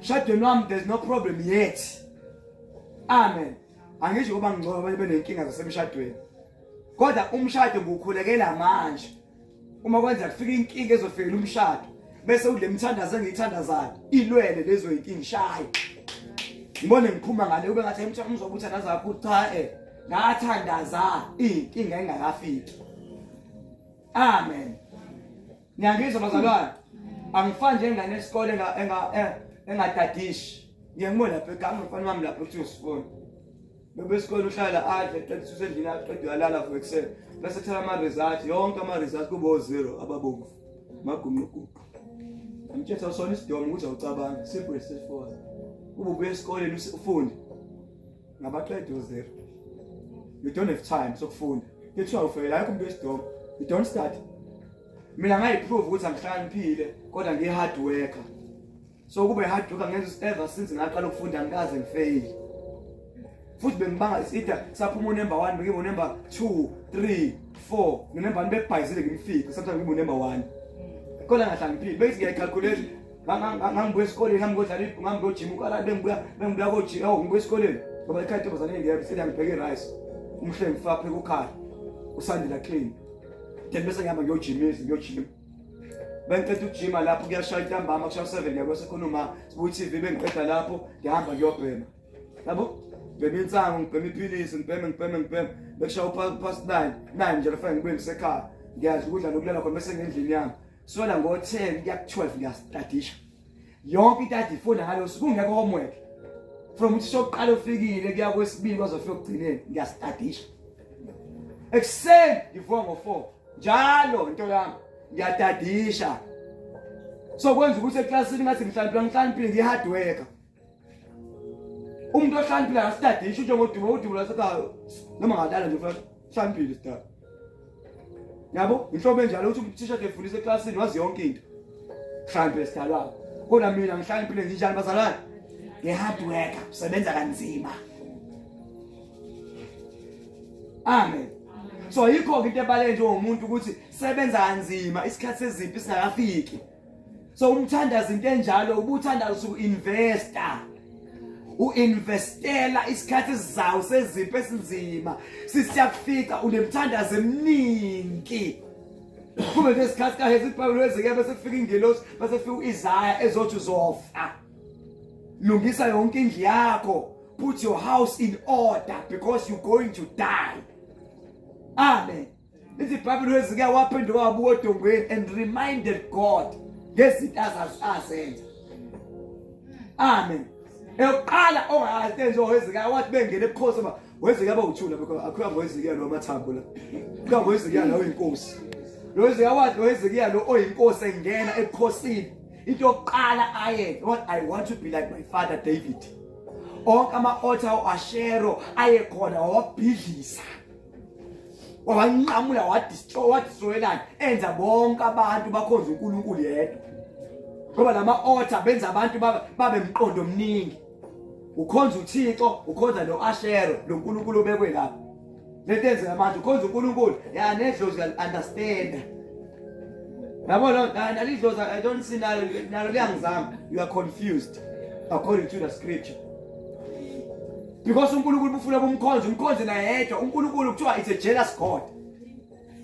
Shadweni wami there's no problem yet. Amen. Angisho kuba ngcono abantu benenkinga zasemshadweni. Kodwa umshado ngukhulekela manje. Uma kwenza kufika inkinga ezofikela umshado, bese ule mthandazo engiyithandazayo, ilwele lezo inkinga shaye. Ngibone ngiphuma ngale ube ngathi umthandazo uzobe uthandaza kakhulu cha ngathandaza inkinga engakafiki. Amen. Ngiyangizwa bazalwane. Angifani njengane esikole engadadishi. Ngiyangibona lapha ekhaya umfana wami lapha kuthi usifona. Bebesikole uhlala adle eqeda usendlini aqeda uyalala for excel. Bese thola ama results yonke ama results kubo 0 ababomvu. Magumugugu. Ngithetha usona isidomo ukuthi awucabanga simple straightforward. Ube ubuye esikoleni ufunde. Ngabaqeda 0. You don't have time sokufunda. Kuthiwa ufela yakho umuntu wesidomo. You don't start. Mina ngayiprove ukuthi angihlaniphile kodwa ngiyi hard worker. So kube hard worker ngenza ever since ngaqala ukufunda ngikaze ngifail. Futhi bengibanga isida saphuma number 1 bengibo number 2 3 4 number 1 bebhayizile ngimfike sometimes ngibo number 1. Kodwa ngahlaniphile bese ngiyacalculate ngangibuya esikoleni ngamgo gym ukala bengibuya ko gym ngibuya esikoleni ngoba ikhaya beSfazane ngiyaphi sida ngibheke rice umhle ngifaphe kukhaya usandila clean. Then bese ngihamba ngiyojima. Bengiqeda ukujima lapho kuyashaya intambama kushaya 7 ngiyakwesekhonuma sibuya TV bengiqeda lapho ngihamba ngiyobhema. Yabo? Ngibhema insango, ngibhema iphilisi, ngibhema bekushaya past 9 nje lafika ngibuye ngisekhaya. Ngiyazi ukudla nokulala khona bese ngendlini yami. Sola ngo10 kuya ku12 ngiyastadisha. Yonke into ade ifunda ngalo kungekho homework. From ukuthi sokuqala ufikile kuya kwesibili kwazofika ukugcineni ngiyastadisha. Except ngivuka ngo4 njalo into yami ngiyadadisha. So kwenza ukuthi eclassini ngathi ngihlaniphile ngi-hard worker. Umuntu ohlaniphile akastadisha udumo lasekhaya noma ngadala nje futhi hlaniphile star. Yabo inhlobo enjalo ukuthi umthisha efundisa eclassini wazi yonke into. Hlaniphile star lapho. Kodwa mina ngihlaniphile nginjani bazalwane? Ngi-hard worker, usebenza kanzima. Amen. So yikho into ebaleke njengomuntu ukuthi sebenza kanzima isikhathi seziphi singakafiki. So umthandazo into enjalo ubuthandazo uinvesta. Uinvestela isikhathi sizayo seziphi esinzima. Sisiyafika unemthandazo eminingi. Kube lesikhathi kahezi iBhayibheli wezeke bese kufika ingelosi bese kufika uIsaya ezothi uzofa. Lungisa yonke indlu yakho. Put your house in order because you're going to die. Amen. Ithi iBhayibheli wezike waphenduka wabuka odongweni and reminded God ngezinto azenza. Amen. Eyoqala ongayazi nje wezike wathi bengene ebukhosini ba wezike abawuthula because akhuya ngowezike lo mathambo la. Kuya ngowezike la oyinkosi. Lo wezike wathi wezike lo oyinkosi engena ebukhosini. Into yokuqala ayenza what I want to be like my father David. Onke ama-altar ashero ayekhona wabhidlisa. Wanqamula wadestroyelana enza bonke abantu bakhonza uNkulunkulu yedwa. Ngoba lama-altar benza abantu babe emqondo omningi. Ukhonza uThixo, ukhonza noAshero, lo nkulunkulu obekwe lapha. Letenzeka manje ukhonza uNkulunkulu, ya nedlozi understand. Yabona nalidlozi I don't see nalo liyangizama. You are confused according to the scripture. Because uNkulunkulu ufuna umkhonze na yedwa. uNkulunkulu kuthiwa it's a jealous God.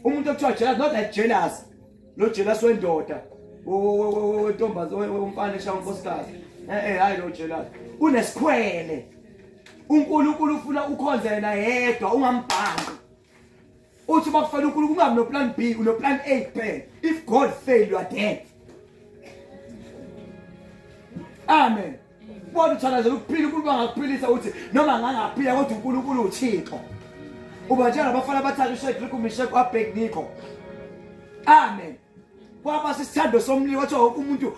Umuntu okuthiwa jealous not like jealous. Lo jealous wendoda. Wentombazi womfana eshaya unkosikazi. Hayi lo jealous. Unesikhwele. uNkulunkulu ufuna ukhonze yena yedwa ungambhanqi. Uthi bakufana uNkulunkulu ungabi no plan B, uno plan A kuphela. If God fail you are dead. Amen. Bona uthandazela ukuphila uNkulunkulu angakuphilisa uthi noma ngangaphila kodwa uNkulunkulu uThixo. Uba njalo abafana abathathu uShadrach uMeshach uAbednego. Amen. Kwaba sisithando somlilo wathi wonke umuntu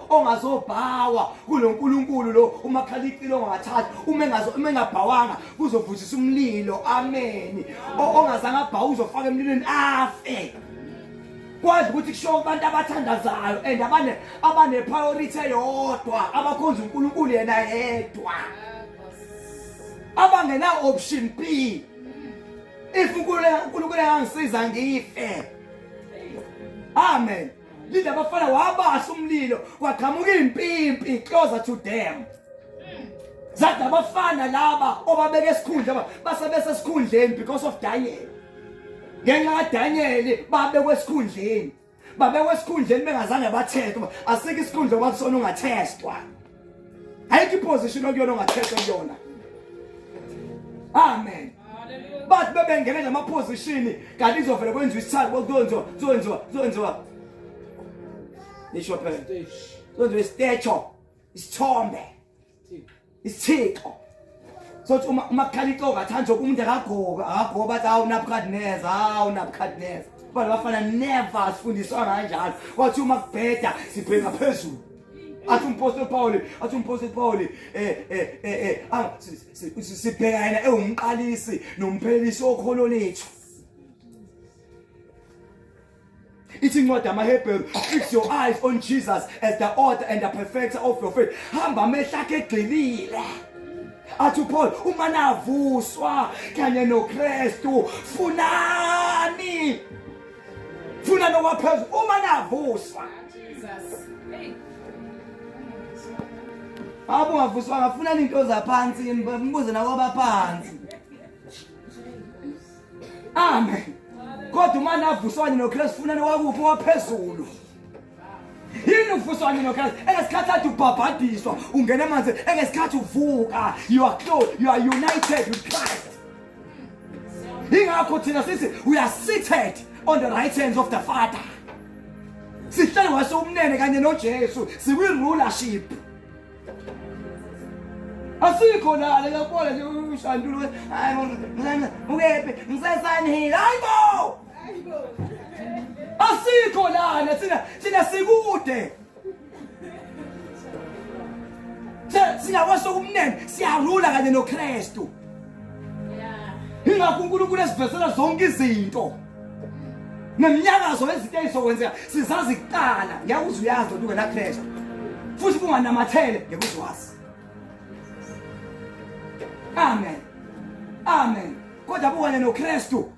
ongazobhawa kuloNkulunkulu lo umakhalipilo ongathatha uma engabhawanga kuzovuthisa umlilo. Amen. Ongazange abhawa uzofaka emlilweni afe. Kwazi ukuthi kusho abantu abathandazayo and abane priority eyodwa abakhonza uNkulunkulu yena yedwa. Abangena option B. If uNkulunkulu angisiza ngife. Amen. Linda abafana wabasa umlilo kwaqhamuka impimpi closer to them. Zathi abafana laba obabeke esikhundla basebese esikhundleni because of Daniel. Ngenxa kaDaniel babekwe esikhundleni. Babekwe esikhundleni bengazange bathethwa. Asike isikhundla kwakusona ungathestwa. Ayikho iposition okuyona ongathethwa kuyona. Amen. But bebengene lama position kanti izovela kwenziwa isithalo kuzonziwa. Nisho phela. Kwenziwa statue, isithombe. Isithixo. So umakhalito kathanda umuntu akagoba bathi awuNebukadnezar. But bafana never sifundiswa kanjalo. Kwathi uma kubheda sibheka phezulu. Athi umpostoli Paul sibheka yena ewumqalisi nomphelisi okholo lethu. Ithi incwadi yamaHebheru, fix your eyes on Jesus as the author and the perfecter of your faith. Hamba amehlo akho egxilile. Athi Paul uma navuswa kanye noKristu funani waphezulu uma navuswa. Jesus. Abo ngavuswa ngafuna into zaphansi mbuze nakwabaphansi. Amen. Kodwa uma navuswa noKristu funani wakuphi waphezulu. Yini uvuswa noKristu engesikhathi athi ubhabhadiswa ungena emanzi engesikhathi uvuka you are close, you are united with Christ. Ingakho thina sithi we are seated on the right hands of the Father. Sihlale wasomnene kanye noJesu siwi rulership. Asikho la ngiyabona nje ushandulo hayi ukephi ngisesani hayibo asikho la thina sikude singawasho kumnene siyarula kanye noKristu. Ingakho uNkulunkulu esivezela zonke izinto neminyakazo ezinto ezizokwenzeka sizazi kuqala ngiyakuthi uyazi ukuthi ungena Kristu futhi kunganamathele ngekuzwazi. Amen. Kodwa buwane noKristu.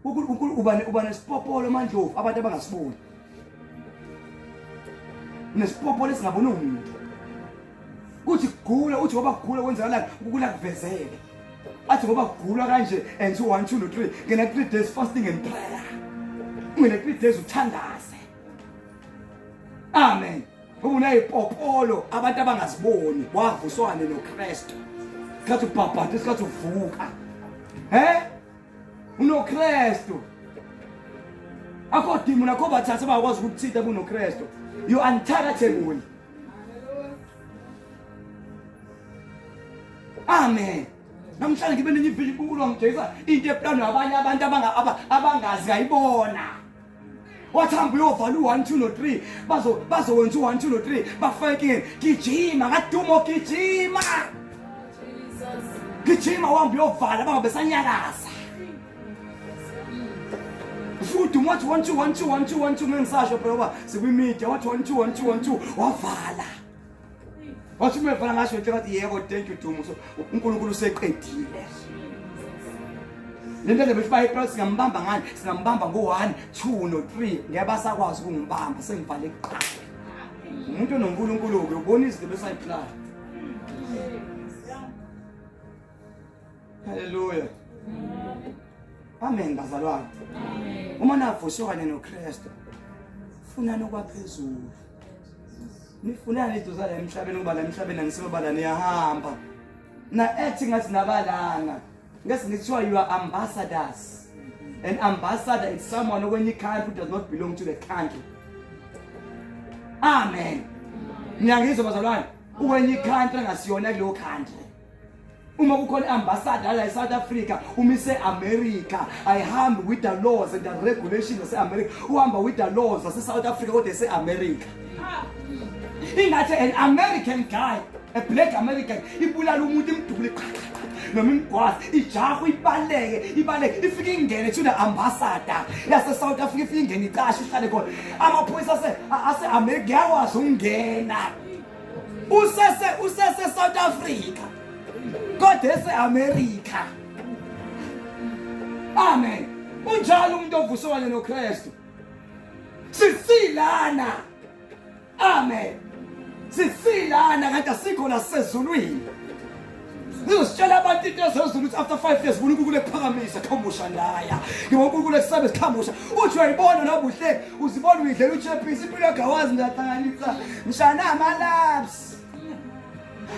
Uba nesipopolo mandlovu abantu abangasiboni. Nesipopolo esingaboni umuntu. Kuthi kugula uthi ngoba kugula kwenzakalani ukula kuvezele. Athi ngoba kugula kanje and so 1 2 3 ngena 3 days fasting and prayer. Ngena 3 days uthandaze. Amen. Unayipopolo abantu abangaziboni wavuswane noKristu. Kathi ubhabhada isikhathi uvuka. UnoKristu. Akodimo nakho bathatha bakwazi ukuthitha kunoKristu. You untouchable. Amen. Namhlanje ngibe nenye inkulumo ngijeza into eplano abanye abantu abangazi ayibona. Wathamba uyovala u1 2 no3 bazowenza u1 2 no3 bafake gijima kadumo gijima. Jesus. Gijima wahamba uyovala bangabe sanyakaza. Futhi wathi 1 2 1 2 1 2 1 2 mengisasho bro sikumedia wathi 1 2 1 2 1 2 wavala. Wathi umevala ngasho ukuthi yebo thank you Dumo so uNkulunkulu useqedile. Lento le besibaye plus singambamba ngani singambamba ngo1 2 no3 ngiyabasakwazi ukungibamba sengivale kuqala. Umuntu onoNkulunkulu ke ubona izinto besayiplan. Hallelujah. Amen bazalwane. Uma navusokane noKristu funa nokwaphezulu. Nifuna izinto zala emhlabeni kuba la emhlabeni angisebala niyahamba. Na acting ngathi nabalanga. Guess you are ambassadors. An ambassador is someone when you country who does not belong to the country. Amen. Ngiyangizwa bazalwane. When you country ngasiyona kulo country. Uma kukhona ambassador la eSouth Africa, umise America, I hamba with the laws and the regulations of America. Uhamba with the laws of South Africa what they say America. Ingathi an American guy, a black American, ibulala umuntu imdubule noma imgwazi ijahu ibaleke ifike ingene to the ambassador yase South Africa ifike ingene icashe ihlale khona amaphoyisa ase America yakwazi ungena usese South Africa kodwa ese America. Amen. unjalo umuntu ovuswayo noKristu. Sisilana. Amen. Sisilana kanti asikho la sezulwini. Ngizositshela abantu into ezozulu ukuthi after 5 years uNkulunkulu ekuphakamisa khamusha ndaya. uNkulunkulu ekusabe sikhamusha. Uthi uyayibona nobuhle uzibona uyidlela uChapisi impilo yagawazi ngahlanganisa mshana amalapse.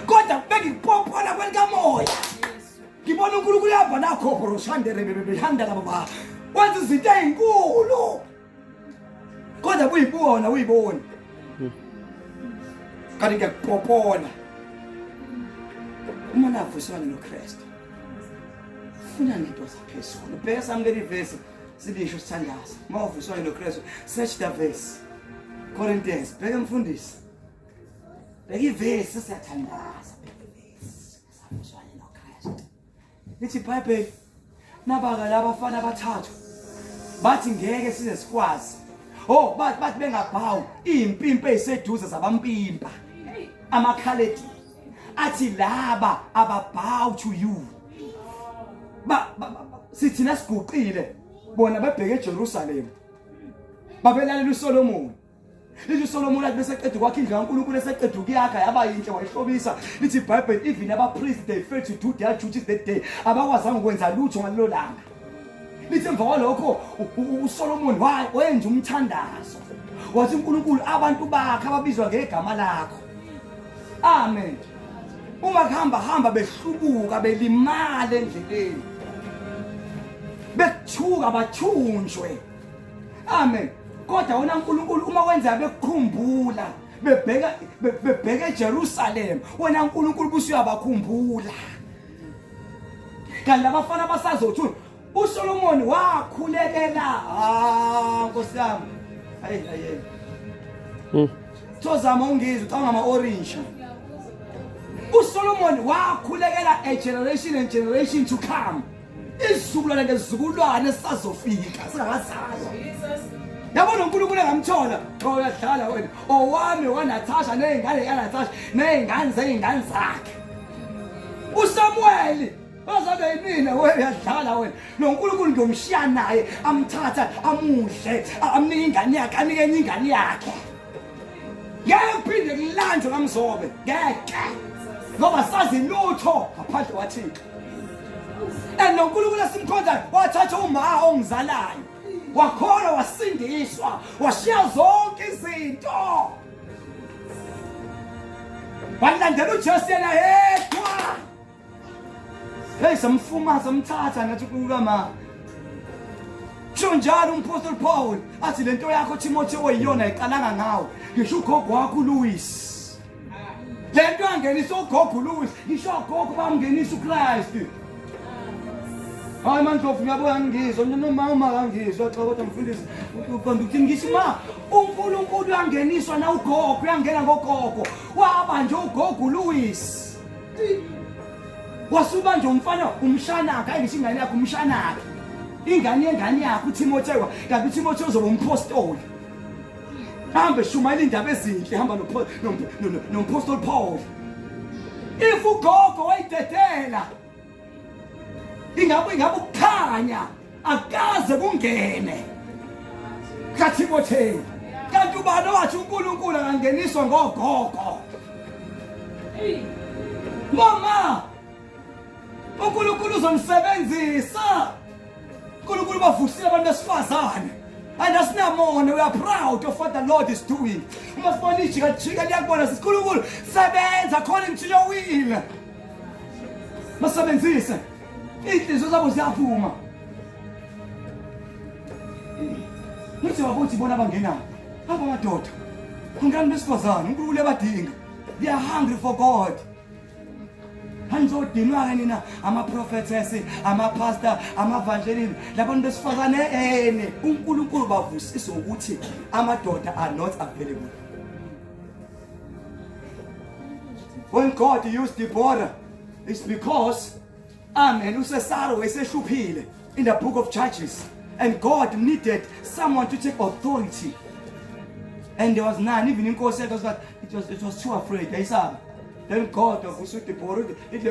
Kodwa beke ngipophola kwenkamoya. Ngibona uNkulunkulu yaba nakho boroshandere bebehanda baba. Wenza izinto ezinkulu. Kodwa uyibona. Kanti ngiyakupophola. Uma navuswana noKristu funa into zaphezulu bheka samukela ivesi silisho sithandaza uma uvuswana noKristu search the verse Corinthians bheka mfundisi bheka ivesi siyathandaza bheka ivesi savuswana noKristu lithi iBhayibheli nabaka laba bafana abathathu bathi ngeke size sikwazi bathi bengabhawu impimpa eziseduze zabampimpa amakhaledi athi laba ababow to you sithi nasiguqile bona bebheke eJerusalem babelalela uSolomon lithi uSolomon athi bese qedwe kwakhe indlu kaNkulunkulu eseqedwe ukuyakha yaba yinhle wayihlobisa lithi iBhayibheli even abapriest they failed to do their duties that day abakwazanga ukwenza lutho ngalelo langa lithi emva kwalokho uSolomon wenza umthandazo wathi uNkulunkulu abantu bakhe ababizwa ngegama lakho amen. Uma hamba behlubuka belimala endleleni bethuka bathunjwe amen kodwa wona uNkulunkulu uma wenza bekukhumbula bebheka eJerusalem wena uNkulunkulu busuyabakhumbula kanti labafana basazothuna uSolomon wakhulekela Nkosi yami hayi Tozama ungizwe ngama orange uSolomon wakhulekela a generation and generation to come. Isizukulwane ngezizukulwane esazofika singakazalwa. Yabona uNkulunkulu engamthola uyadlala wena. Owami waNatasha nezingane kaNatasha nezingane zezingane zakhe. uSamuel bazabe yimina uyadlala wena. noNkulunkulu ngiyomshiya naye amthatha amudle amnika ingane yakhe anike enye ingane yakhe. Ngeke uphinde kulandwe kaMzobe ngeke. Ngoba sazi lutho ngaphandle kwaThixo. noNkulunkulu esimkhonzayo wathatha uma ongizalayo wakhona wasindiswa washiya zonke izinto walandela uJesu yena yedwa. Hey samfuma samthatha ngathi uNkulunkulu kusho njalo umpostoli Paul athi lento yakho Timothy oyiyona iqalanga ngawe ngisho ugogo wakho uLouis lento angenisa ugogo uLouis ngisho ugogo bamngenisa uChrist. Hayi manje ngiyabona ngizwa noma kangizwa xa kodwa mfundisi uqonda ukuthi ngisima uNkulunkulu uyangeniswa na ugogo uyangena ngogogo waba nje ugogo uLouis wasuba nje umfana umshanaka ayisho ingane yakhe umshanaka ingane yakhe uTimothy kanti uTimothy uzoba umpostoli hambe shumayela indaba ezinhle hamba nompostoli Paul if ugogo wayidedela ingabe ukukhanya akaze kungene kaTimothy kanti ubani wathi uNkulunkulu angeniswa ngogogo mama uNkulunkulu uzomsebenzisa uNkulunkulu bavusile abantu beSfazane and asinamona we are proud of what the Lord is doing. Uma sibona ijika liyakubona sikhulunkulu sebenza according to your will. Masebenzise inhliziyo zabo ziyaphuma. Nithi wabuthi bona abangenayo aba madoda ungani beSfazane uNkulunkulu ebadinga they are hungry for God. Hanzodinwa nina ama-prophets ama-pastor ama-evangelist labantu beSfazane uNkulunkulu bavusisa ukuthi amadoda are not available. When God used Deborah it's because amen uSesaro eseshuphile in the book of Judges and God needed someone to take authority and there was none even inkosi it was too afraid ayisaba. Then God of Deborah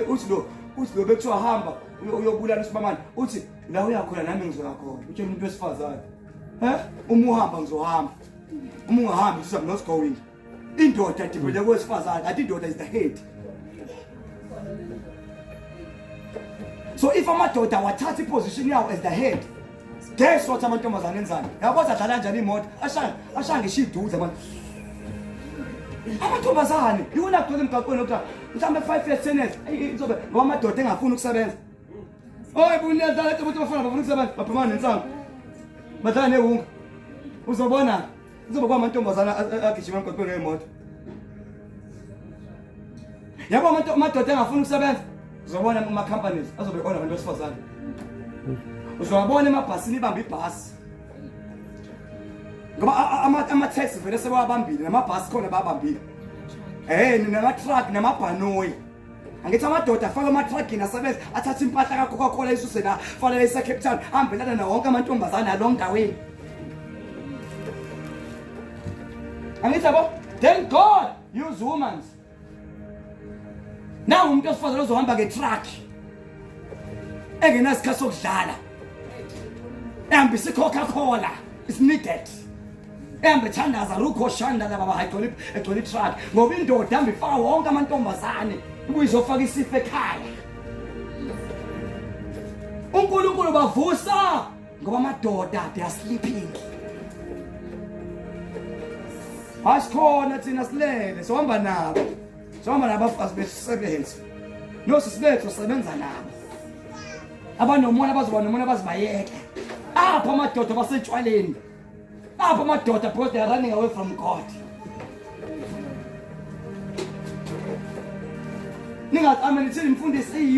uthi lo uthi lo bekuthiwa hamba uyobulala uSibamani uthi la uyakhona nami ngizoya khona utshela umuntu wesifazane uma uhamba ngizohamba uma ungahambi uthi I'm not going indoda dipende kwesifazane athi indoda is the head. So if amadoda wathatha iposition yawo as the head, guess what amantombazane enzani? Yabo zadlala njani imoto ashange shiduze manje. Amantombazane yona kudola emgaqweni lokutha mhlambe 5 years 10 years izobe ngoba amadoda engafuni ukusebenza. Oy bunezala ukuthi abantu bafuna bafuna ukusebenza baphuma nensango. Badlala nehunga. Uzobona uzoba kwa amantombazane agijima emgaqweni ngemoto. Yabo amadoda engafuni ukusebenza uzobona ama companies azobe ona abantu besifazane. Uzobona emabhasini ibamba ibhasi. Ngoba ama taxi vele sebawabambile namabhasi khona babambile. Nama truck namabhanoyi. Angithi amadoda afaka ama truck asebenza athatha impahla ka Coca-Cola isuse la fanele isa Cape Town hambelana na wonke amantombazane along ndaweni. Angithi yabo thank God use women. Now umuntu osifazane ozohamba ngetruck engenasikhathi sokudlala ehambisa Coca-Cola is needed ehambe thandaza rukho shanda laba bahayigcoli truck ngoba indoda ihamba ifaka wonke amantombazane ukuyizofaka isife ekhaya. uNkulunkulu bavusa ngoba amadoda they are sleeping. Asikhona thina silele sohamba nabo sohamba nabafazi besebenza nosisibetho sebenza nabo abanomona abazoba nomona abazibayeke apha amadoda basetshwaleni apha amadoda because they are running away from God. Ningathi amen ithini imfundisi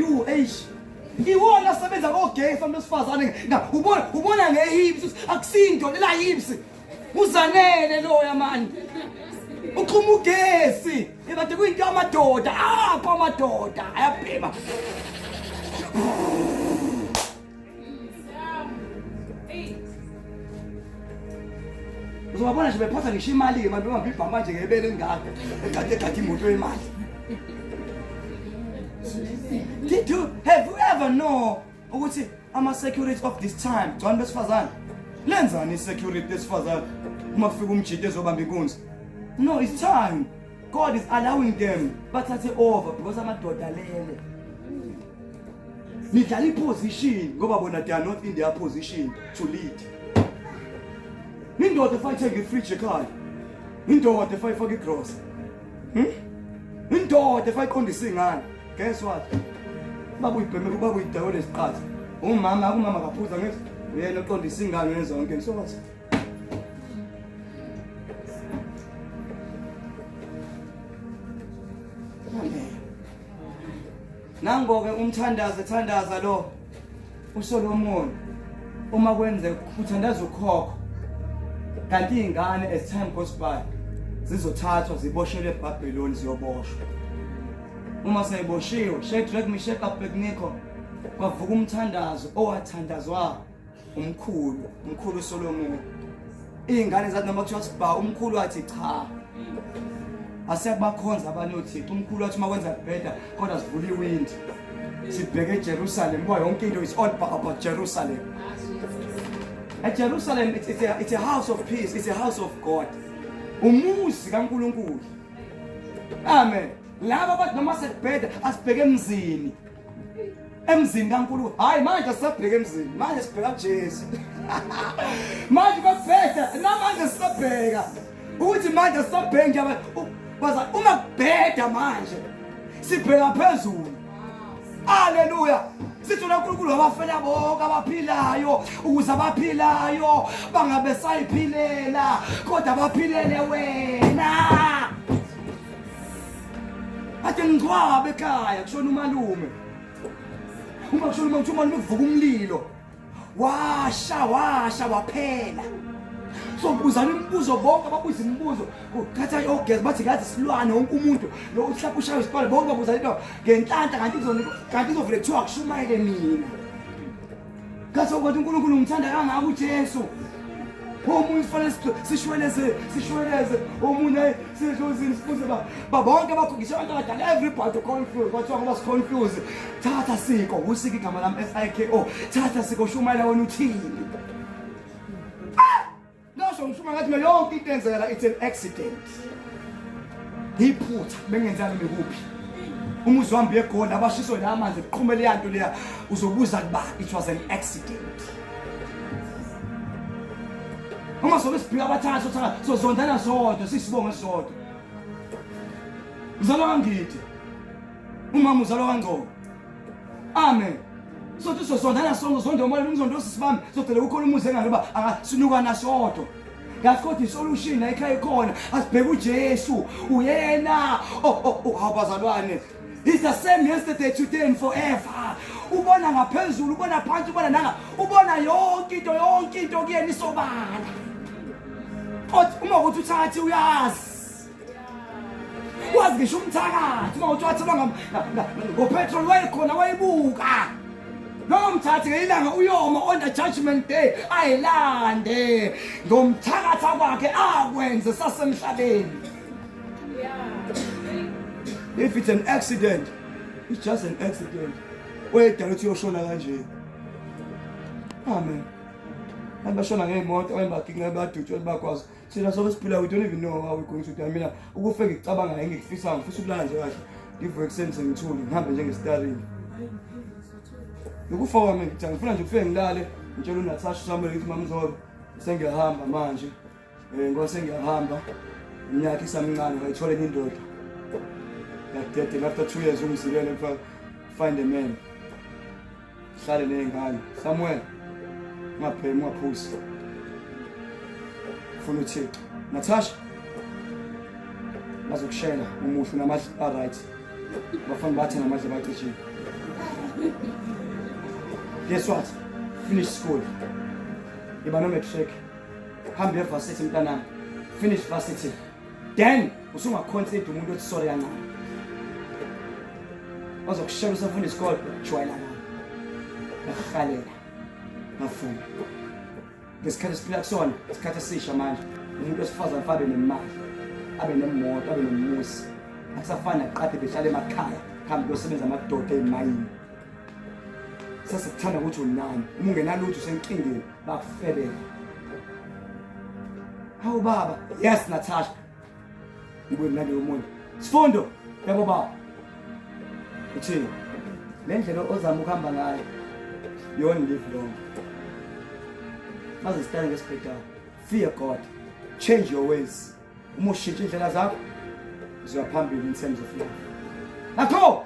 iwona sebenza kogay from besifazane ubona ngehips akusinto lela hips uzanele loya manje uqhuma ugesi ebade kuyinto amadoda apha amadoda ayabhema. Uzobona nje bephatha ngisho imali manje bangibhamba manje ngebele engaka egathi imoto yemali. Have you ever know ukuthi ama security of this time John besifazane lenzani isecurity besifazane uma kufika umjito ezobamba inkunzi? No, it's time. God is allowing them but that's over because amadoda lele nidlala iposition ngoba bona they are not in their position to lead. Indoda efayithenge ifridge ekhaya. Indoda efayifaka igross. Indoda efayiqondisa ingane. Guess what? Baba uyibheme kuba uyidawole esiqatha. Umama kaphuza ngithi uyena oqondisa ingane nezonke so what? Nangoke umthandaza lo uSolomon uma kwenze uthandaza ukhokho kanti ingane as time goes by zizothathwa ziboshelwe eBhabheloni ziyoboshwa. Uma sayiboshiwe Shadrach Meshach Abednego kwavuka umthandazo owathandazwa umkhulu uSolomon. Ingane zathi noma kuthiwa siba umkhulu wathi cha asebakhonza abanye uThixo. Umkhulu wathi makwenza better kodwa sivula iwindi sibheke eJerusalem ngoba yonke into is all about Jerusalem. At Jerusalem it's a house of peace, it's a house of God. Umuzi kaNkulunkulu. Amen. Laba bathi noma sekubheda asibheke emzini. Emzini kaNkulunkulu. Hayi manje asibheke emzini. Manje sibheka kuJesu. Manje babheda namanje sibheka. Uthi manje sibheke nje baza uma kubheda manje sibheka phezulu. Haleluya. Sithi uNkulunkulu abafela bonke abaphilayo ukuze abaphilayo bangabe sayiphilela kodwa abaphilele wena. Ade ngcwabe ekhaya kushona umalume. Uma kushona umalume kuvuka umlilo. Washa waphela. So ubuzana imibuzo bonke ababuza imibuzo ukhatha yogezi bathi ngathi silwane wonke umuntu lo uhlapha ushaya isikole bonke babuza into ngenhlanhla kanti izovele kuthiwa kushumayele mina. Kathi ukuthi uNkulunkulu umthanda kangaka uJesu. omunye kufanele sishweleze omunye sizozini sifuze bonke abakhogisha abantu abadala everybody confused bathiwa ngoba siconfuse thatha siko usika igama lami SIKO thatha siko shumayela wena uthini nosho ngishuma ngathi mina yonke into enzeka it's an accident iphutha bengenzani mikuphi umuzi wami eGoli abashiso la amanzi eqhumele yanto leya uzobuza kuba it was an accident uma sobe sibhika abathathu sozondana sodwa sisibonge sodwa uzalwa kangithi umama uzalwa kangcono amen sothi sozondana sonke zonke umoya umzondo sisibami sodela ukhona umuzi engaloba angasinuka nasodwa ngasikho isolution la ekhaya ikhona asibheke uJesu uyena abazalwane it's the same yesterday today and forever ubona ngaphezulu ubona phansi ubona nanga ubona yonke into kuyena isobala uma uthi uthathi uyazi wazi ngisho umthakathi uma uthi wathela ngopetrol wayekhona wayibuka no mthathi ngelanga uyoma on the judgment day ayilande ngomthakatha kwakhe akwenze sasemhlabeni if it's an accident it's just an accident wedala uthi uyoshona kanje amen abashona ngeemoto abakinga badutshwe bakwazi sina sobe siphila we don't even know how we going to die mina ukufe ngicabanga ngikufisa ngifisa ukulala nje kahle ngivuke kusenze ngithule ngihambe njengestaring ukufa kwami ngithi ngifuna nje ukufike ngilale ngitshela uNatasha Samuel ngithi mama Mzobe sengiyahamba manje ngoba sengiyahamba iminyaka isamncane ngayithola indoda that after 2 years umzilele find a man hlale nengane Samuel ngaphema ngaphusi ufuna uthixo Natasha bazokushela umuhle namadle right bafana bathi namadle baqishile guess what finish school iba no matric hambe varsity mntanami finish varsity then usungaconsider umuntu othi sorry yana bazokushela usafuna isikole join lana ngahalela ngafuna ngesikhathi siphila kusona isikhathi esisha manje umuntu osifazana afabe nemali abe nemoto abe nomuzi akusafana naqaphe behlala emakhaya hambe uyosebenza amadoda emayini sase kuthanda ukuthi unani uma ungenalutho senkingeni bakufelela hawu baba yes Natasha ngibuye nalo umuntu sifundo yabo baba uthi le ndlela ozama ukuhamba ngayo you won't live long maze sitane ngesibhedlela fear God change your ways uma ushintsha indlela zakho uzoya phambili in terms of life nakho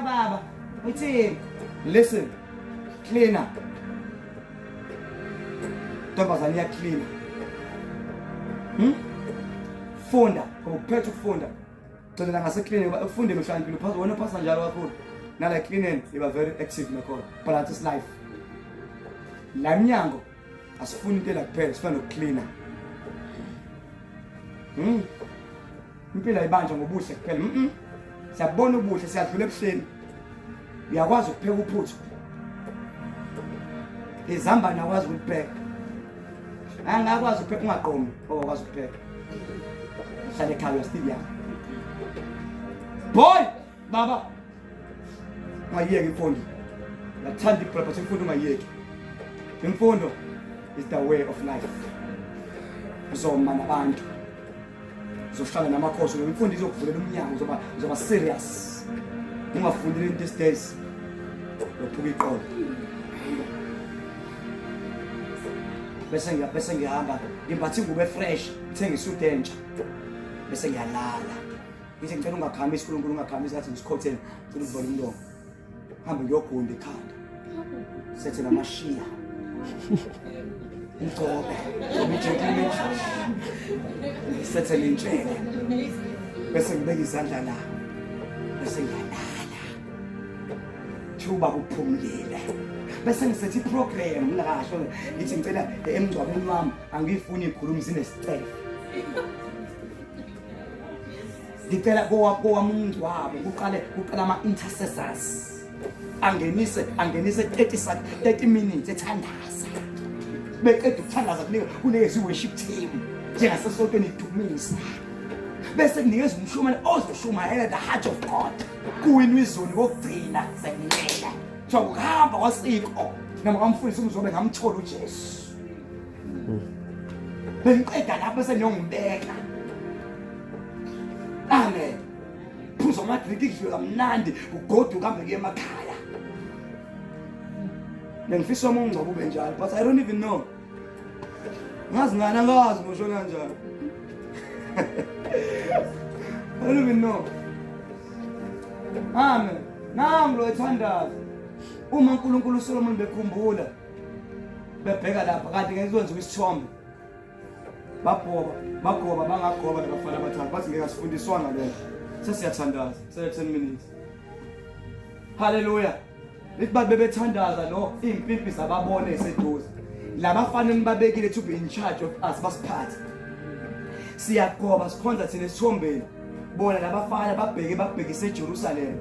baba uthi listen cleaner ntombazane ya cleaner funda ukuphetha ukufunda cela ngase cleaner ufunde mhlawumbe phakathi wena phasa njalo kakhulu nala cleaning iba very active nakhona but that is life la mnyango asifuni into la kuphela sifana nokucleaner impilo ayibanja ngobuhle kuphela siyabona ubuhle siyadlula ebuhleni uyakwazi ukupheka uphuthu izamba nakwazi ukupheka angakwazi ukupheka ungaqomi okwazi ukupheka hlale ekhaya still yakho boy baba ungayiyeki imfundo ngathanda iphupho semfundo ungayiyeki imfundo is the way of life uzoma nabantu uzohlala namakhosi imfundo izokuvulela umnyango uzoba serious ungafundile into these days uphuka iqolo bese ngihamba imbathi ngube fresh ngithenga isuit entsha bese ngiyalala ngithi ngicela ungakhamisi uNkulunkulu ungakhamisi ngathi ngisikhotheni ngicela uvale umlomo hambe ngiyogunda ekhanda sethe namashiya ngigcobe ngijekile sethe lintshele bese ngibeka izandla la bese ngiyalala thuba kuphumlile bese ngisethi program ngasho ngithi ngicela emgcwabeni wami angifuni ikhuluma zinesicelo ngicela kowami umngcwabo kuqala ama intercessors angenise 30 minutes ethandaza beqeda ukuthandaza kunikeza worship team njengasesontweni idumisa bese kunikeza umshumane ozoshumayela the heart of God kuwini izoni kokugcina sekulela so kuhamba kwasiko noma kamfundisi uMzobe ngamthola uJesu bengiqeda lapho bese ngiyongibeka amen phuzo madriki kudlula kamnandi ugoduka kambe kuye emakhaya ngifisa uMzobe ube njalo but I don't even know ngazi ngana ngazi ngisho kanjani I don't even know amen nami lo ethandaza uma uNkulunkulu uSolomon bekhumbula bebheka lapha kanti ngekwenza isithombe bagoba bangagoba labafana abathathu bathi ngeke asifundiswanga leyo sesiyathandaza sele 10 minutes haleluya lithi babe bethandaza lo impimpi zababone eseduze labafana nibabekile to be in charge of us basiphathe siyagoba sikhonza thina esithombeni bona labafana babhekise eJerusalem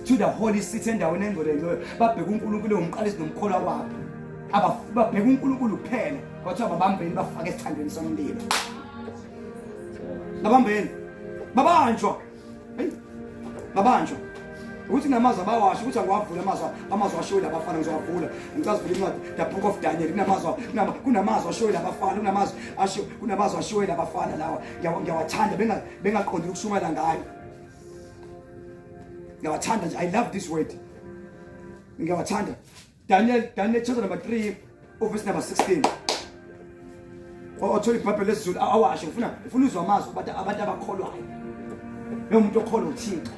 to the holy city endaweni engcwele babheka uNkulunkulu ngomqalisi nomkholwa wabo babheka uNkulunkulu kuphela kodwa babambeni bafake esithandweni somlilo babambeni babanjwa ukuthi namazwi abawasho ukuthi angiwavula amazwi ashoyo labafana ngizowavula ngicazivula incwadi the book of Daniel kunamazwi ashoyo labafana kunamazwi ashoyo labafana lawa ngiyawathanda bengaqondi ukushumayela ngayo ngiyawathanda nje I love this word ngiyawathanda Daniel chapter number 3 verse number 16 othola iBhayibheli lesizulu awasho ufuna uzwa amazwi abantu abakholwayo umuntu okholwa uThixo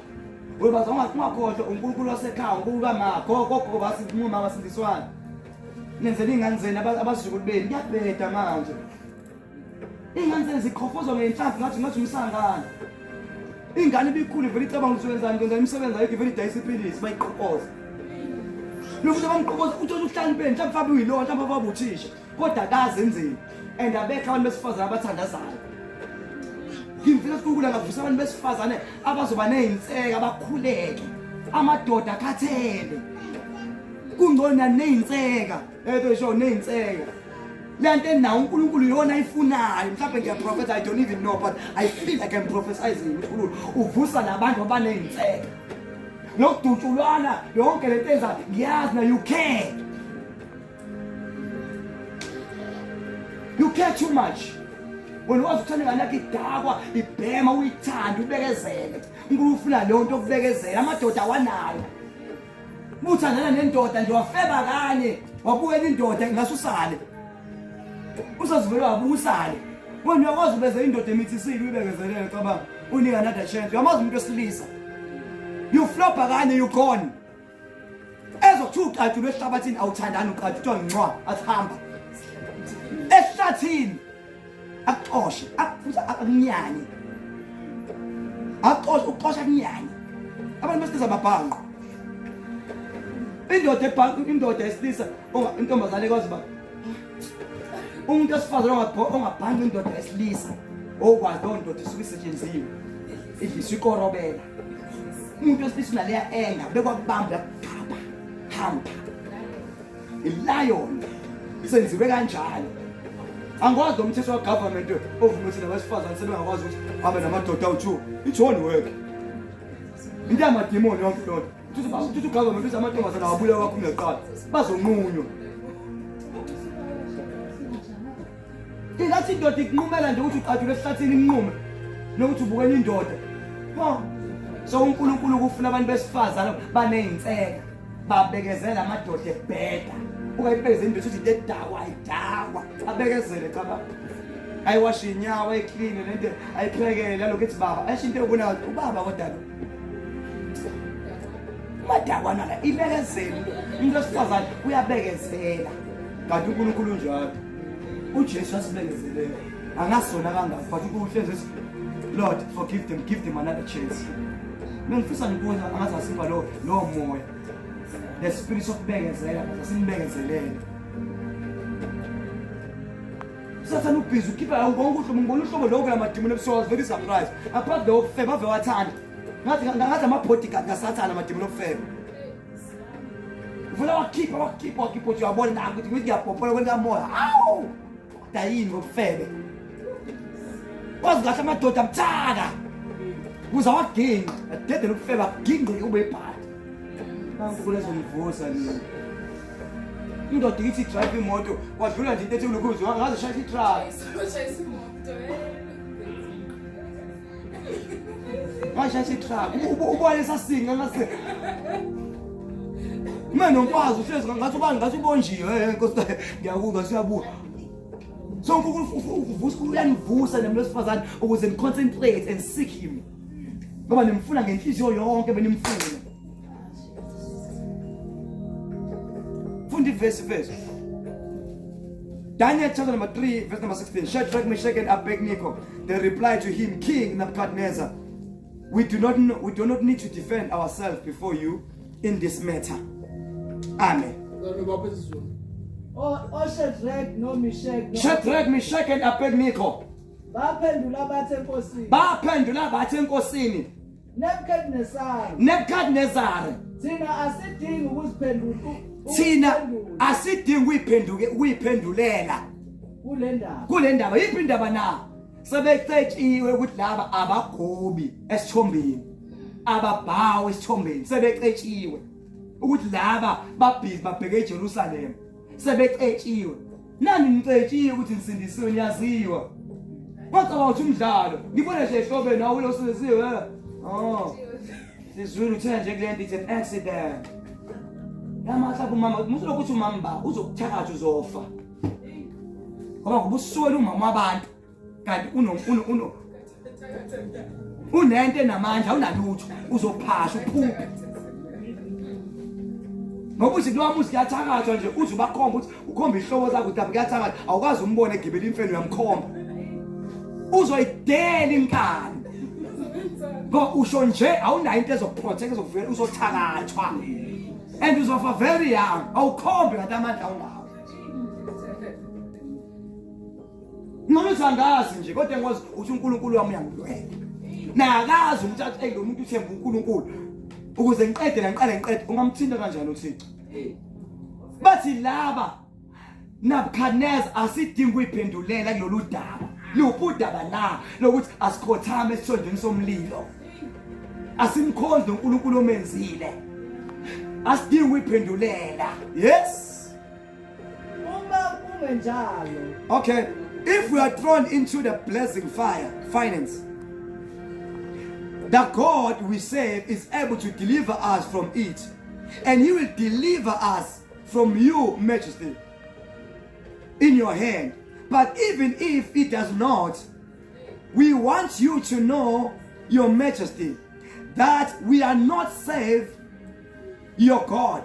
ubaza ungakhohlwa uNkulunkulu wasekhaya uNkulunkulu kaMagogo basinquma basindiswana nenzela ingane zenu abazukulu beni kuyabheda manje ingane zenu zikhofozwa ngenhlanzi ngathi umsangana ingane ibikhulu vele icabanga ukuthi wenzani imisebenzi ayikho vele idayisa iphilisi bayiqoqoza lokuthi bamqoqoza uthola uhlala beni mhlawumbe fabe uyilona mhlawumbe fabe uthisha kodwa akazenzeni and abekho abantu beSfazane abathandazayo ngimfisa ukukula ngavusa abantu beSfazane abazoba nezinseka abakhuleke amadoda akhathele kungcona nezinseka esho nezinseka lento enawo uNkulunkulu yona ayifunayo mhlawumbe ngiyaprofeta I don't even know but I feel like I'm prophesying uNkulunkulu uvusa labantu abanezinseka lokudutshulwana yonke lento enza ngiyazi na you care too much wena wazi uthanda ngani yakhe idakwa ibhema uyithanda ubekezele uNkulunkulu ufuna leyo nto okubekezela amadoda awanayo uthandana nendoda nje wafeba kanye wabukela indoda ingasusale usazivela wabusale wena uyakwazi ubeze indoda emithisile uyibekezelele cabanga unika another chance uyamazi umuntu wesilisa you flop kanye you gone ezokuthiwa uqathu lwehlabathini awuthandani uqathu uthiwa ngcwa athamba ehlathini aqoshe akufuza akunyanye uqosha kunyanye abantu besilisa babhanqa indoda esilisa intombazane kwazi ba umuntu wesifazane ongabhanqa indoda esilisa okwazi lo ndoda isuke isetshenzisiwe idliswa ikorobela umuntu wesilisa unaleya enga bekwakubamba yakuthaba hamba ilion senziwe kanjalo angikwazi umthetho wegovernment ovumela abesifazane sebengakwazi ukuthi abe namadoda awu2 ijoni work into yamademoni yonke lona ukuthi ugovernment uthi amantombazane awabulawa kakhulu ngeqala bazonqunywa ingathi indoda ikunqumela nje ukuthi uqathule esihlathini inqume nokuthi ubukela indoda so uNkulunkulu kufuna abantu besifazane banezinseka babekezela amadoda ebheda ukayibheze into ukuthi idakwa abekezele cabanga ayiwasha inyawo ayiclean lento ayiphekele lokho ethi baba ayisho into ebona ubaba kodwa lo madakwa nala ibekezele umuntu wesifazane uyabekezela kanti uNkulunkulu njalo uJesu asibekezelele angasona kangaka but ukuhlenze Lord forgive them give them another chance ngifisa ngikuza angathi asimba lo moya the spirit of bekezela asimbekezelele Satan ubhizi ukhipha konke ngibona uhlobo lokho lamadimoni ebusuku very surprise apart the ofeba avewathanda ngathi ama bodyguard kaSathana amadimoni ofeba ufuna wakhipha uthi uyabona nami ukuthi ngithi ngiyapophola kwelikamoya awu dayini ngokufebe wazi kahle amadoda amthaka uza waginqa adedele ukufeba ginqe ube ibhadi nanku kulezo mvusa nini indoda ithi drive imoto wadlula nje into ethi ulukuzi ngaze shaya i-truck ngashaya i-truck ubone sasinga ngase mina nomfazi uhlezi ngathi ngathi ubonjiwe nkosi ngiyakuba siyabuka so uNkulunkulu uyanivusa nami beSfazane ukuze ni concentrate and seek him ngoba nimfuna ngenhliziyo yonke benimfuna funda verse Daniel chapter number 3 verse number 16 Shadrach, Meshach and Abednego they replied to him, King Nebuchadnezzar, we do not need to defend ourselves before you in this matter. Amen. Shadrach, Meshach and Abednego baphendula bathi enkosini Nebuchadnezzar thina asidingi ukuyiphendulela kule ndaba yiphi indaba na sebecetshiwe ukuthi laba abagobi esithombeni ababhawo esithombeni sebecetshiwe ukuthi laba babhizi babheke eJerusalem sebecetshiwe nani nicetshiwe ukuthi nisindisiwe niyaziwa kwacaba ukuthi umdlalo ngibone nje ehlobeni nawe ulosindisiwe sizwile uthe nje kule nto it's an accident yamahla kumama musulo ukuthi umamba uzokuthakatha uzofa ngoba kubusuwela umama wabantu kanti unento enamandla unalutho uzophasha uphuphe ngoba uthi lo muzi kuyathakathwa nje uze ubakhomba ukuthi ukhomba ihlobo zakho ukuthi kuyathakatha awukazi umbone egibela imfene uyamkhomba uzoyidela inkani ngoba usho nje awunayo into ezokuprotect ezokuvikela uzothakathwa and uzofa very young awukhombe kanti amandla awunawo noma usangazi nje kodwa ngikwazi ukuthi uNkulunkulu wami uyangilwela nakazi umthatha lo muntu uthemba uNkulunkulu ukuze ngiqede la ngiqale ungamthinta kanjani uThixo bathi laba Nebuchadnezzar asidingi ukuyiphendulela kulolu daba lupudaba la lokuthi asikhothame esithondweni somlilo asimkhonze uNkulunkulu omenzile asidingi ukuyiphendulela yes uma kungenjalo okay if we are thrown into the blazing fire finance the God we serve is able to deliver us from it and he will deliver us from you majesty in your hand but even if it does not we want you to know your majesty that we are not save your God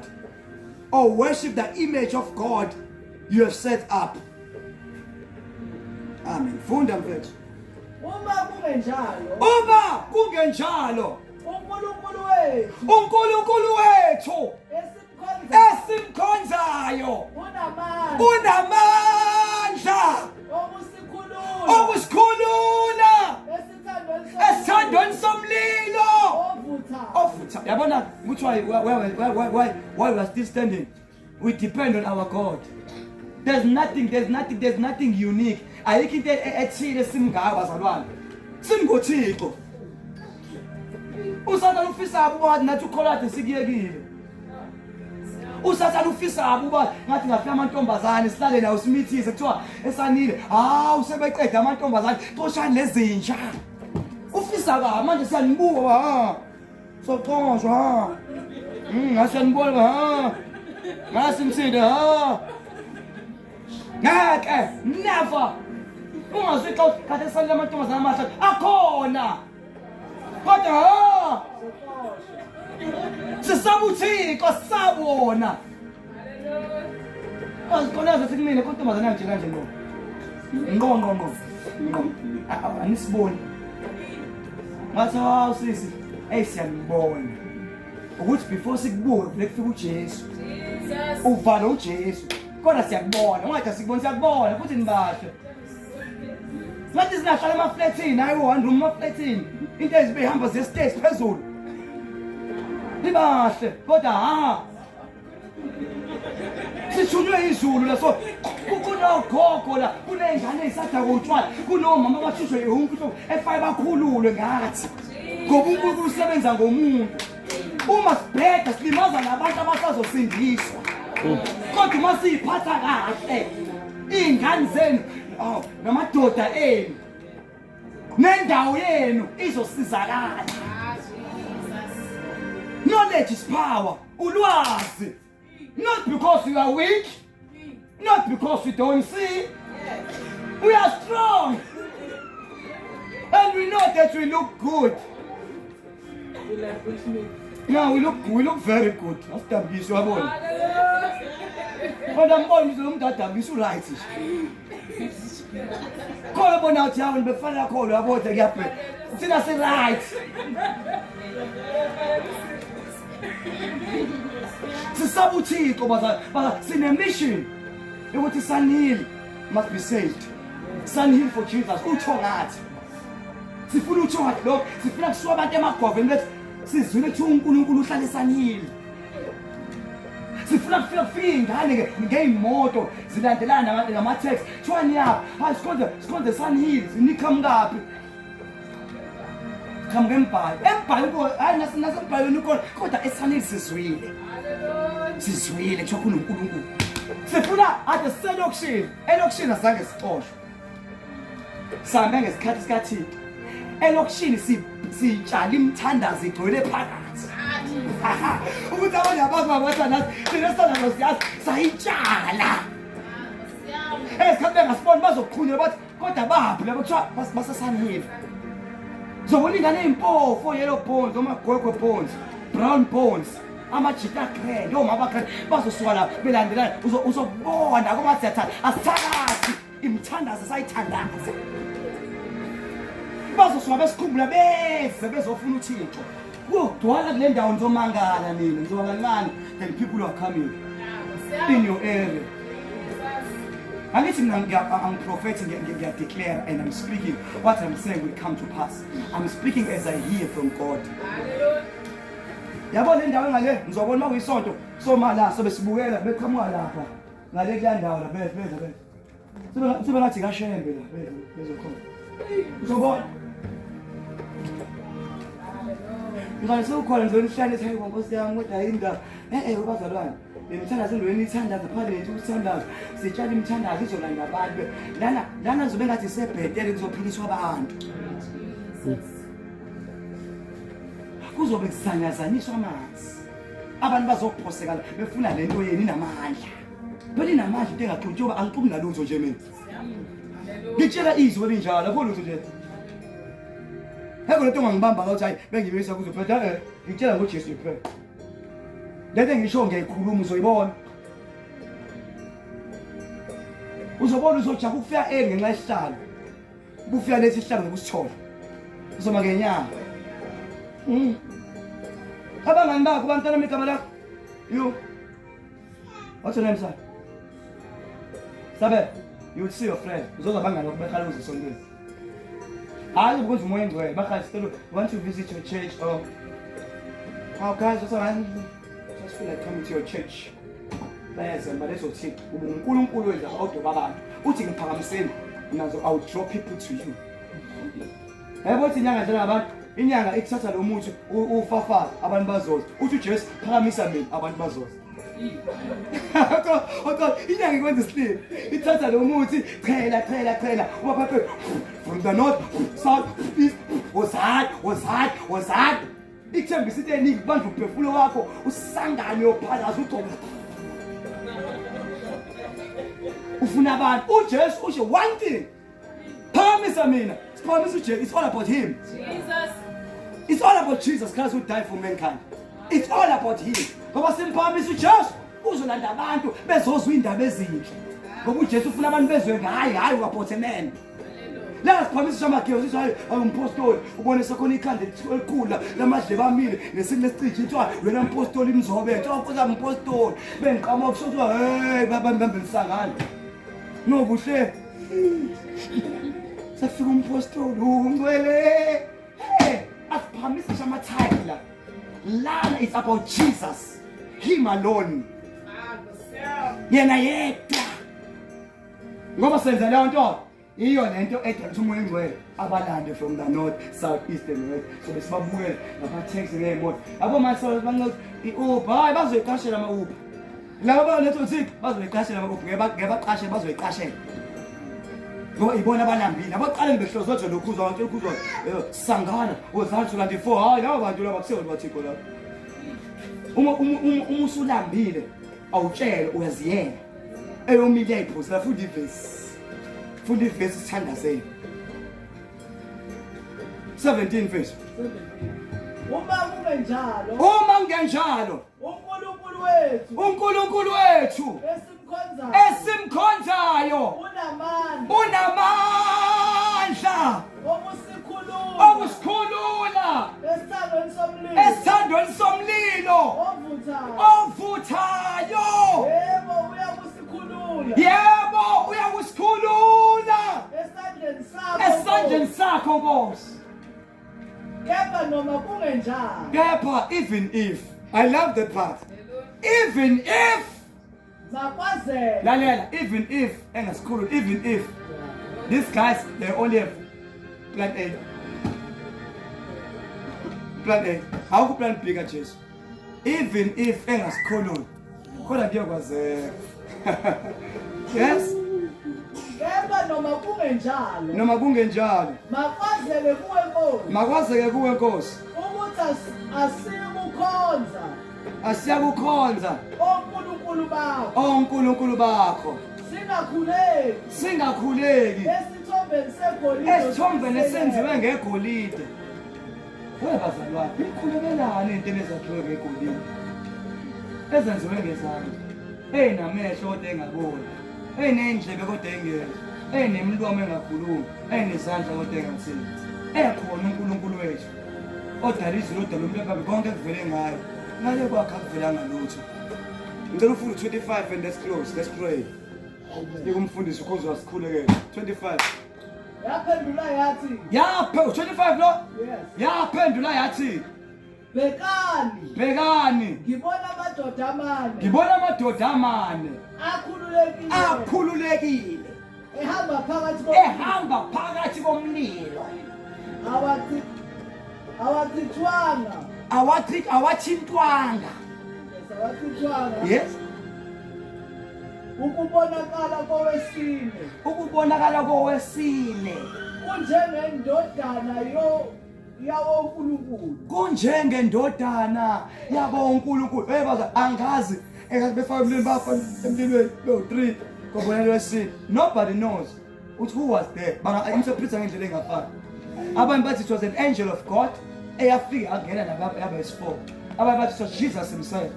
or worship the image of God you have set up. Amen. Funda mfethu. Uma kungenjalo uNkulunkulu wethu esimkhonzayo unamandla okusikhulula esithandweni somlilo ovutha yabona which why we are still standing we depend on our God. There's nothing unique. Ayikho into ethile simngaka bazalwane. Singothixo. Usathana ufisa abubathi nathi ukholade sikuyekile. Usathana ufisa abubathi ngathi ngafika amantombazane sihlale nawo simithise kuthiwa esanile. Usebeqeda amantombazane xoshani lezinja. Ufisa ka manje siyanibuka soqonjwa ngasiyanibona ngasimthinde ngeke never ungazixoxa kade sale amantombazana amahlanu akhona kodwa sisabuthiko sabona asikhona sesimile kontombazana nje kanje ngo anisiboni ngathi sisi siyanibona ukuthi before sikubuke kufika uJesu uvala uJesu kodwa siyakubona ungathi sikubona siyakubona futhi nibahle ngathi sinahlala emaflatini hayi one room emaflatini into ezibehamba ze stairs phezulu nibahle kodwa Sithunywe izulu la so kunogogo la kunengane ezisada kutshwala kunomama abathuthwe ihunku efike bakhululwe ngathi ngoba uNkulunkulu usebenza ngomuntu uma sibheda silimaza nabantu abasazosindiswa kodwa uma siyiphatha kahle ingane zenu namadoda enu nendawo yenu izosizakala. Knowledge is power. Ulwazi. Not because you are weak, not because we don't see. We are strong, and we know that we look good. Yeah, we look very good. After this, you are born. But I'm always doing that. I'm so right. Call upon out here and be father call about the gap. See that's right. Sisabuthiko but sine mission ukuthi Sunhill must be saved. Sunhill for Jesus. Utsho ngathi sifuna utsho ngathi lo sifuna kusuka abantu emagoveni bethi sizwile ukuthi uNkulunkulu uhlala eSunhill. Sifuna kufika ingane ngeimoto zilandelana ngama-text tshwani yapha hayi sikhonze Sunhill sinikhamukaphi khamuke embhalo hayi nasembhalweni ukhona kodwa eSunhill sizwile kusho khona uNkulunkulu sifuna ade elokishini azange sixoshwe sambe ngesikhathi sikaThixo elokishini sitshala imthandazo igcwele phakathi ukuthi abanye abantu babathandaza thina sithandaza siyazi sayitshala esikhathi bengasiboni bazoqhunyelwa bathi kodwa baphi labo kuthiwa baseSunhill zobona ingane ey'mpofu yellow bones omagwegwe bones brown bones amajita grand omama grand bazosuka la belandelana uzobona kuma siyathatha asithakathi imthandazo sayithandaza bazosuka besikhumbula bezofuna uThixo kudwala kule ndawo nizomangala nina ngizoba kancane and people are coming in your area. I'm prophetic, I declare, and I'm speaking what I'm saying will come to pass. I'm speaking as I hear from God. Yabo le ndawo ngale ngizobona kuyisonto soma la sobe sibukela beqhamuka lapha ngale kule ndawo la beze sibe ngathi kashembe la bezokhona uzobona ngale sokukhona ngizonihlala ethi Nkosi yami kodwa yinda ubazalwane imthandazo endweni ithandaza phakathi ukuthandaza sitshala imthandazo izolanda abantu lana zobe ngathi sebhetele kuzophiliswa abantu kuzobe kusanyazaniswa amanzi abantu bazophosekala befuna lento yeni namandla beli namandla into engaxotshiwe ngoba angiqumi nalutho nje mina ngitshela izwi elinjalo akho lutho nje heko lento ngangibamba ngathi hayi bengibisa kuzophetha ngitshela ngoJesu iphela lento ngisho ngiyayikhuluma uzoyibona uzobona uzojaha ukufika ngenxa yesihlalo ubufika lesi sihlalo ngokusithola uzoma ngenyanga abangani bakho bantwana igama lakho you what's your name sir Sabe you will see your friend uzoza bangani bakho bekhala uzisontweni hayi because umoya engcwele bakhala sicela want to visit your church or how guys just feel like coming to your church bayazemba lezothi uNkulunkulu wenza awudoba abantu uthi ngiphakamiseni nazo I will draw people to you yebo uthi inyanga njengabantu inyanga ikuthatha lo muthi ufafaza abantu bazoza uthi uJesu phakamisa mina abantu bazoza okay inyanga ikwenza sleep ithatha lo muthi chela ubaphathe from the north south east was hard ithembisa into eningi bandla uphefumulo wakho usangane yophalaza ugcoba ufuna abantu uJesu usho one thing phamisa mina siphamisa uJesu it's all about him Jesus it's all about Jesus Christ who died for mankind it's all about him ngoba simphamisa uJesu uzolanda abantu bezozwa indaba ezinhle ngoba uJesu ufuna abantu bezwe hayi waphothemene la siphamisa amageyo sithi hayi umpostoli ubone sekhona ikhanda elikhulu lamadlebe amile nesilesicije ithiwa wena mpostoli Mzobe Nkosi umpostoli bengiqhamuka kusho hey babambelisangana no kuhle safika umpostoli ungcwele asiphamisa amathayila lana it's about Jesus him alone yena yedwa ngoba senza leyo nto iyo lento edalisa umoya engcwele abalande from the north, south, east and west. So besibabukele ngaba-taxi ngey'moto yabo masola bancela i-Uber hayi bazoyiqashela ama-Uber laba baletha uthixo bazoyiqashela ama-Uber ngebaqashe bazoyiqashela ngoba ibona abalambile abaqale ngibehlozo bathi lokhuzwa abantu lokhuzwa sangana ozathu 94 hayi laba bantu laba kusebenza bathixo lapho uma usulambile awutshele uyaziyela eyomile yayiphosela futhi ivesi sithandazeni 17 verse uma kungenjalo uNkulunkulu wethu esimkhonzayo unamandla okusikhulula esithandweni somlilo ovuthayo yebo uyakusikhulula esandleni sakho Nkosi kepha even if I love that part even if lalela even if engasikhulula even if these guys they only have plan A how could plan B kaJesu even if engasikhulula kodwa kuyokwazeka yes noma kungenjalo makwazeke kuwe Nkosi ukuthi asiyakukhonza onkulunkulu bakho singakhuleki esithombeni esenziwe ngegolide webazalwane ikhulekelane into ezakhiwe ngegolide ezenziwe ngezandla eyinamehlo kodwa engaboni eyinendlebe kodwa engezwa eyinemlomo engakhulumi eyinezandla kodwa engathini ekhona uNkulunkulu wethu odala izulu odala umhlaba konke kuvele ngayo ngale kwakhe akuvelanga lutho ngicela ufune 25 and let's close let's pray ikumfundisi ukhozo wasikhulekela 25 yaphendula yathi 25 lo yes yaphendula yathi Bekani ngibona amadoda amane akhululekile ehamba phakathi komlilo awathintwanga yes ukubonakala kowesine kunjengendodana yabonkulunkulu baza angazi befaka emlilweni bafa emlilweni be-3 kobonelo wesine nobody knows who was there banga-interpreta ngendlela engafani abanye bathi it was an angel of God eyafika angena nabesi-4 abanye bathi it was Jesus himself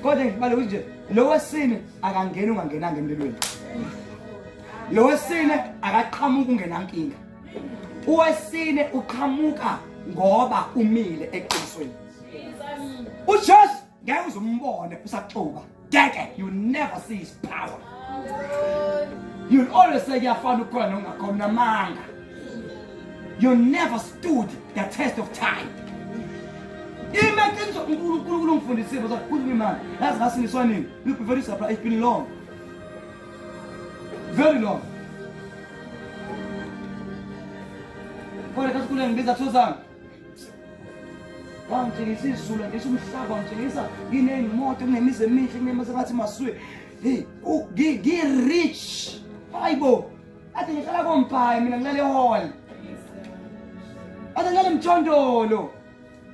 kodwa ngibale ukuthi nje lo wesine akangeni ungangenanga emlilweni lo wesine akaqhamuka ungenankinga uwesine uqhamuka ngoba umile eqinisweni uJesu ngeke uzumbone usaxuba ngeke you never see his power you'll always say kuyafana ukukhona nongakhona namanga you never stood the test of time imeqiniso uNkulunkulu umfundisile baza kukhuluma imali yazi ngasiniswa nini you be very surprised it's been long very long kodwa kasikule ngibiza thozana ngitshengisa izulu ngitshengisa umhlaba ngitshengisa ineyimoto kunemizi emihle kunemasengathi maswe hey gi-rich hayibo athi ngihlala komphayi mina ngilale hall athi ngilale mtshondolo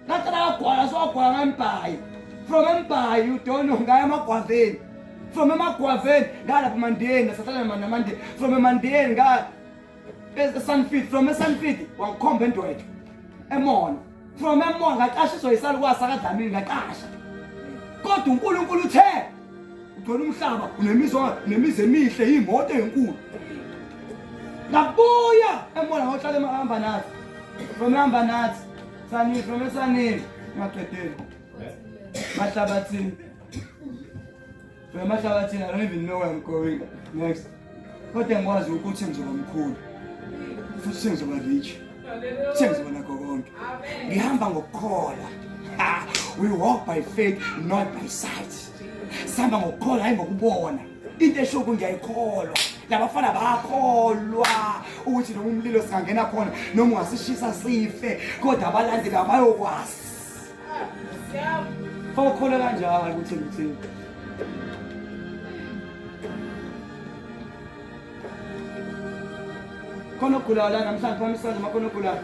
ngacala kagwala sowagwala ngemphayi from emphayi you don't know ngaya emagwaveni from emagwaveni ngalapha mandeni ngasahlala namandeni from emandeni ngaya eSunfit from eSunfit wangikhomba endwethu emona from emona ngaqashiswa yisalukwasa kaDlamini ngaqasha kodwa uNkulunkulu uthe ugcwele umhlaba unemizi emihle imoto enkulu ngabuya emona ngohlala emahamba nathi from ehamba nathi sani from esaneni maqedeni mahlabathini from mahlabathini I don't even know where I'm going next kodwa ngikwazi ukuthi ngizoba mkhulu futhi sengizoba rich sengizoba nakho konke ngihamba ngokukholwa we walk by faith not by sight sihamba ngokukholwa hayi ngokubona. Into eshoku ngiyayikholwa. Labafana bakholwa ukuthi noma umlilo singangena khona noma ungasishisa sife kodwa abalandeli abayokwazi. Fawukholwa kanjani ukuthi ngithini? Khona ogulayo la namhlanje phamisana amakhono ogulayo.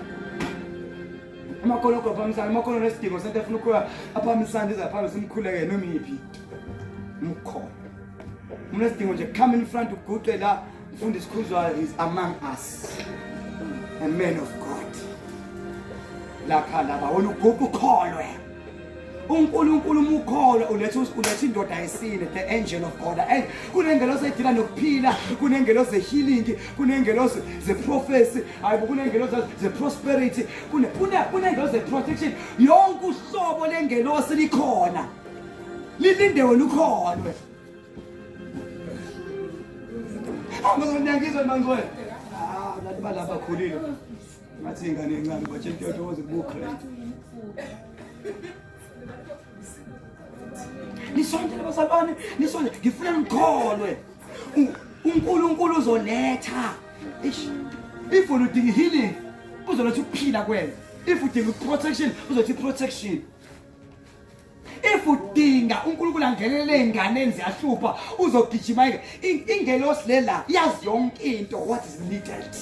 Amakhono ogulayo phamisana, amakhono nesidingo sento efuna ukukhula aphamisana izaphamisa imkhuleke noma iphi. Umkhono. Mina sidingo nje come in front uguqe la mfundisi kuJehova is among us. A man of God. La khala bawona uguqu ukholwe. uNkulunkulu umukholwa uletha indoda yesine, the angel of God. Kunengelosi edila nokuphila, kunengelosi healing, kunengelosi prophecy, hayibo kunengelosi prosperity, kunengelosi protection. Yonke uhlobo lengelosi likhona. Lilinde wena ukholwe. Ngizongiyangizwe manje wena. Nathi balapha khulile. Ngathi ingane encane batshela into yokuthi kucreate. Nisondele basalwane, nisondele ngifuna ngikholwe. uNkulunkulu uzoletha. If udinga healing, uzoletha ukuphila kwena. If udinga protection, uzoletha protection. If udinga uNkulunkulu angenelele enganeni ziyahlupha, uzogijima ingelosi lela yazi yonke into what is needed.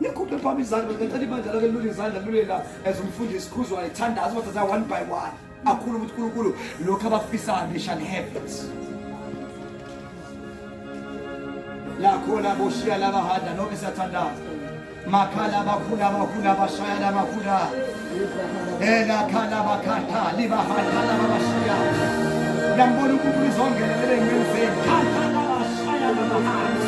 Nikhuphe phambili izandla ngicela ibandla lake lule izandla lule la ezumfundisi kuJehova ethandaza bathatha one by one. Akhuluma ukuthi uNkulunkulu lokho abafisayo they shall have it. La khona boshiya labahanda noma siyathandaza. Makhala bakhula bashaya labakhula. La khala bakhatha libahanda labashiya. Yambona uNkulunkulu izongenelele ngenzeni. Khatha labashaya labahanda.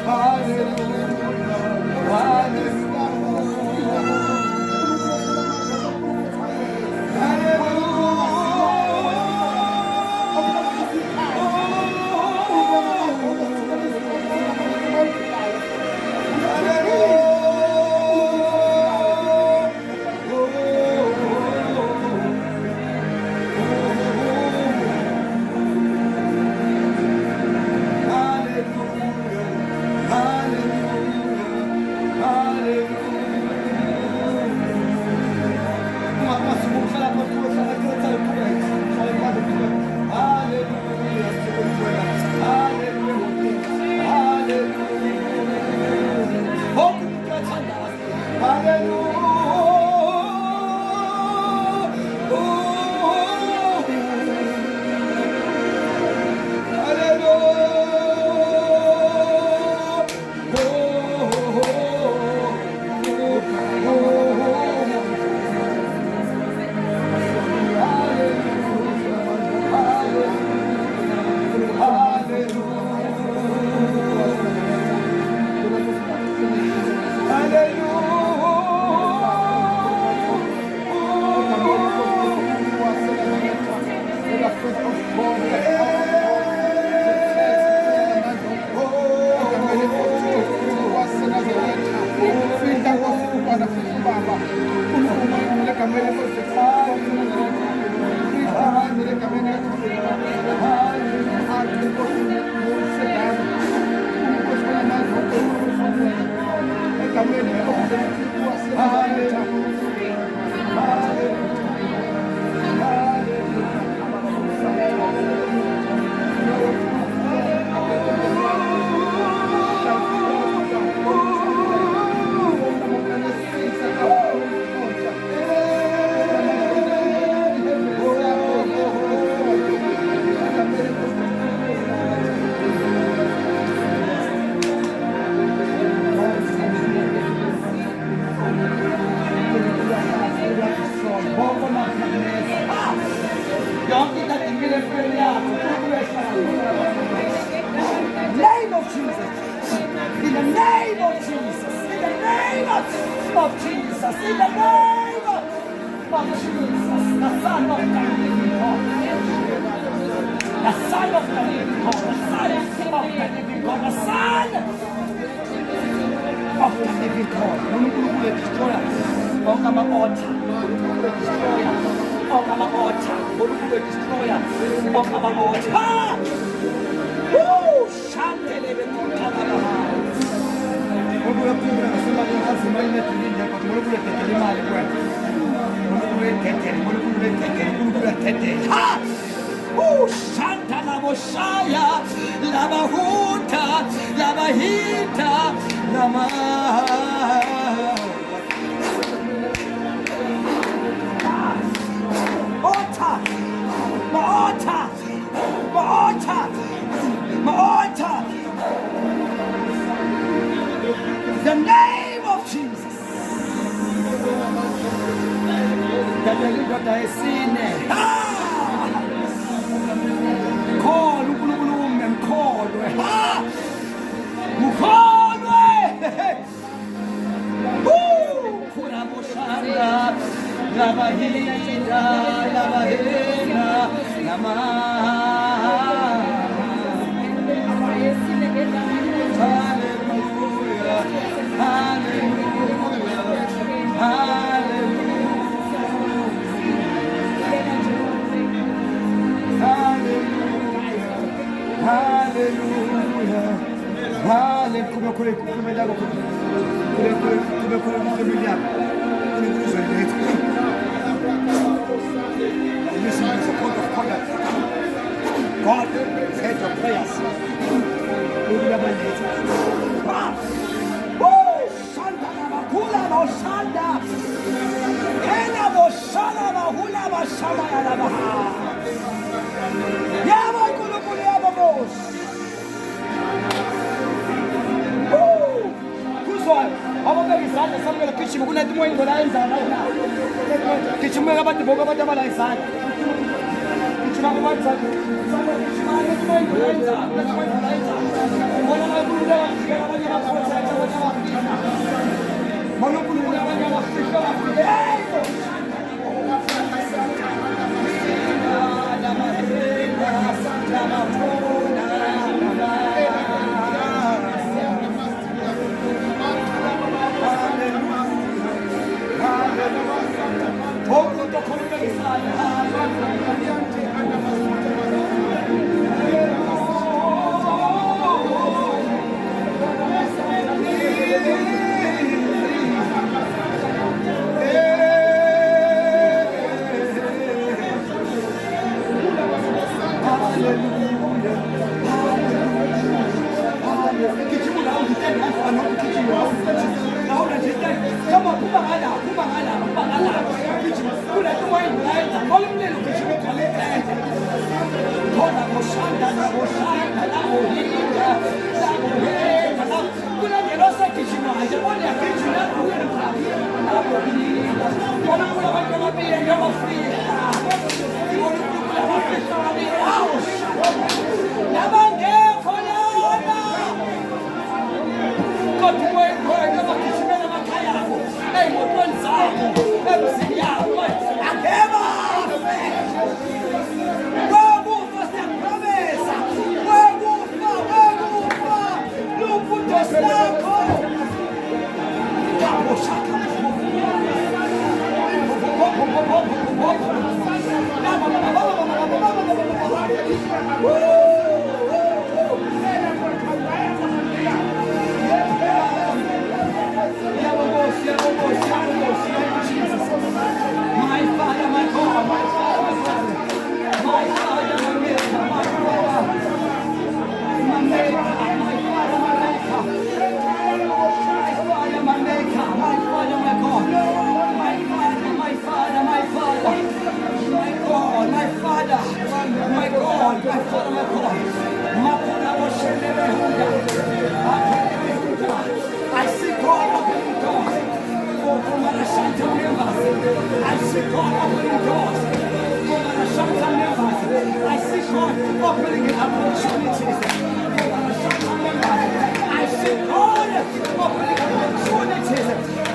Hallelujah. Jesus, in the name of Jesus, the Son of the living God. The Son of the living God, the Son of the living God, the Son of the living God. uNkulunkul destroyer. Onke ama-altar. uNkulunkul destroyer. Onke ama-altar. uNkulunkul destroyer. Onke ama-altar. Woo! Shantelebe kuThakabaha. uNkulunkul asimane azima inedilinde kodwa uNkulunkul ededela imali kwena. uNkulunkul ededela, uNkulunkul ededela, uNkulunkul ededela. Ha! Shanta laboshaya, labahuta, labahita, lama. Altar, my altar, my altar, my altar. The name of Jesus. The deliverer is seen. Call uNkulunkul mkholwe. Ha! Mkholwe. Khona boshanda labahila labahela lama. Hallelujah. Hallelujah. Hallelujah. Hallelujah. Listen to the code of conduct. God heard your prayers. Shanda bakula boshanda. Ena boshana bahula bashama ya baha. Yaba uNkulunkul yaba boss. Kuzwa ababeka izandla samukela gijima kunanti moya ingona yenzana la. Gijima abantu bonke abantu abala izandla. Gijima kubantu. Gijima moya ingona yenzana. Bona uNkulunkul uyafika abanye abaphosa abanye abafika. Bona uNkulunkul abanye abafika.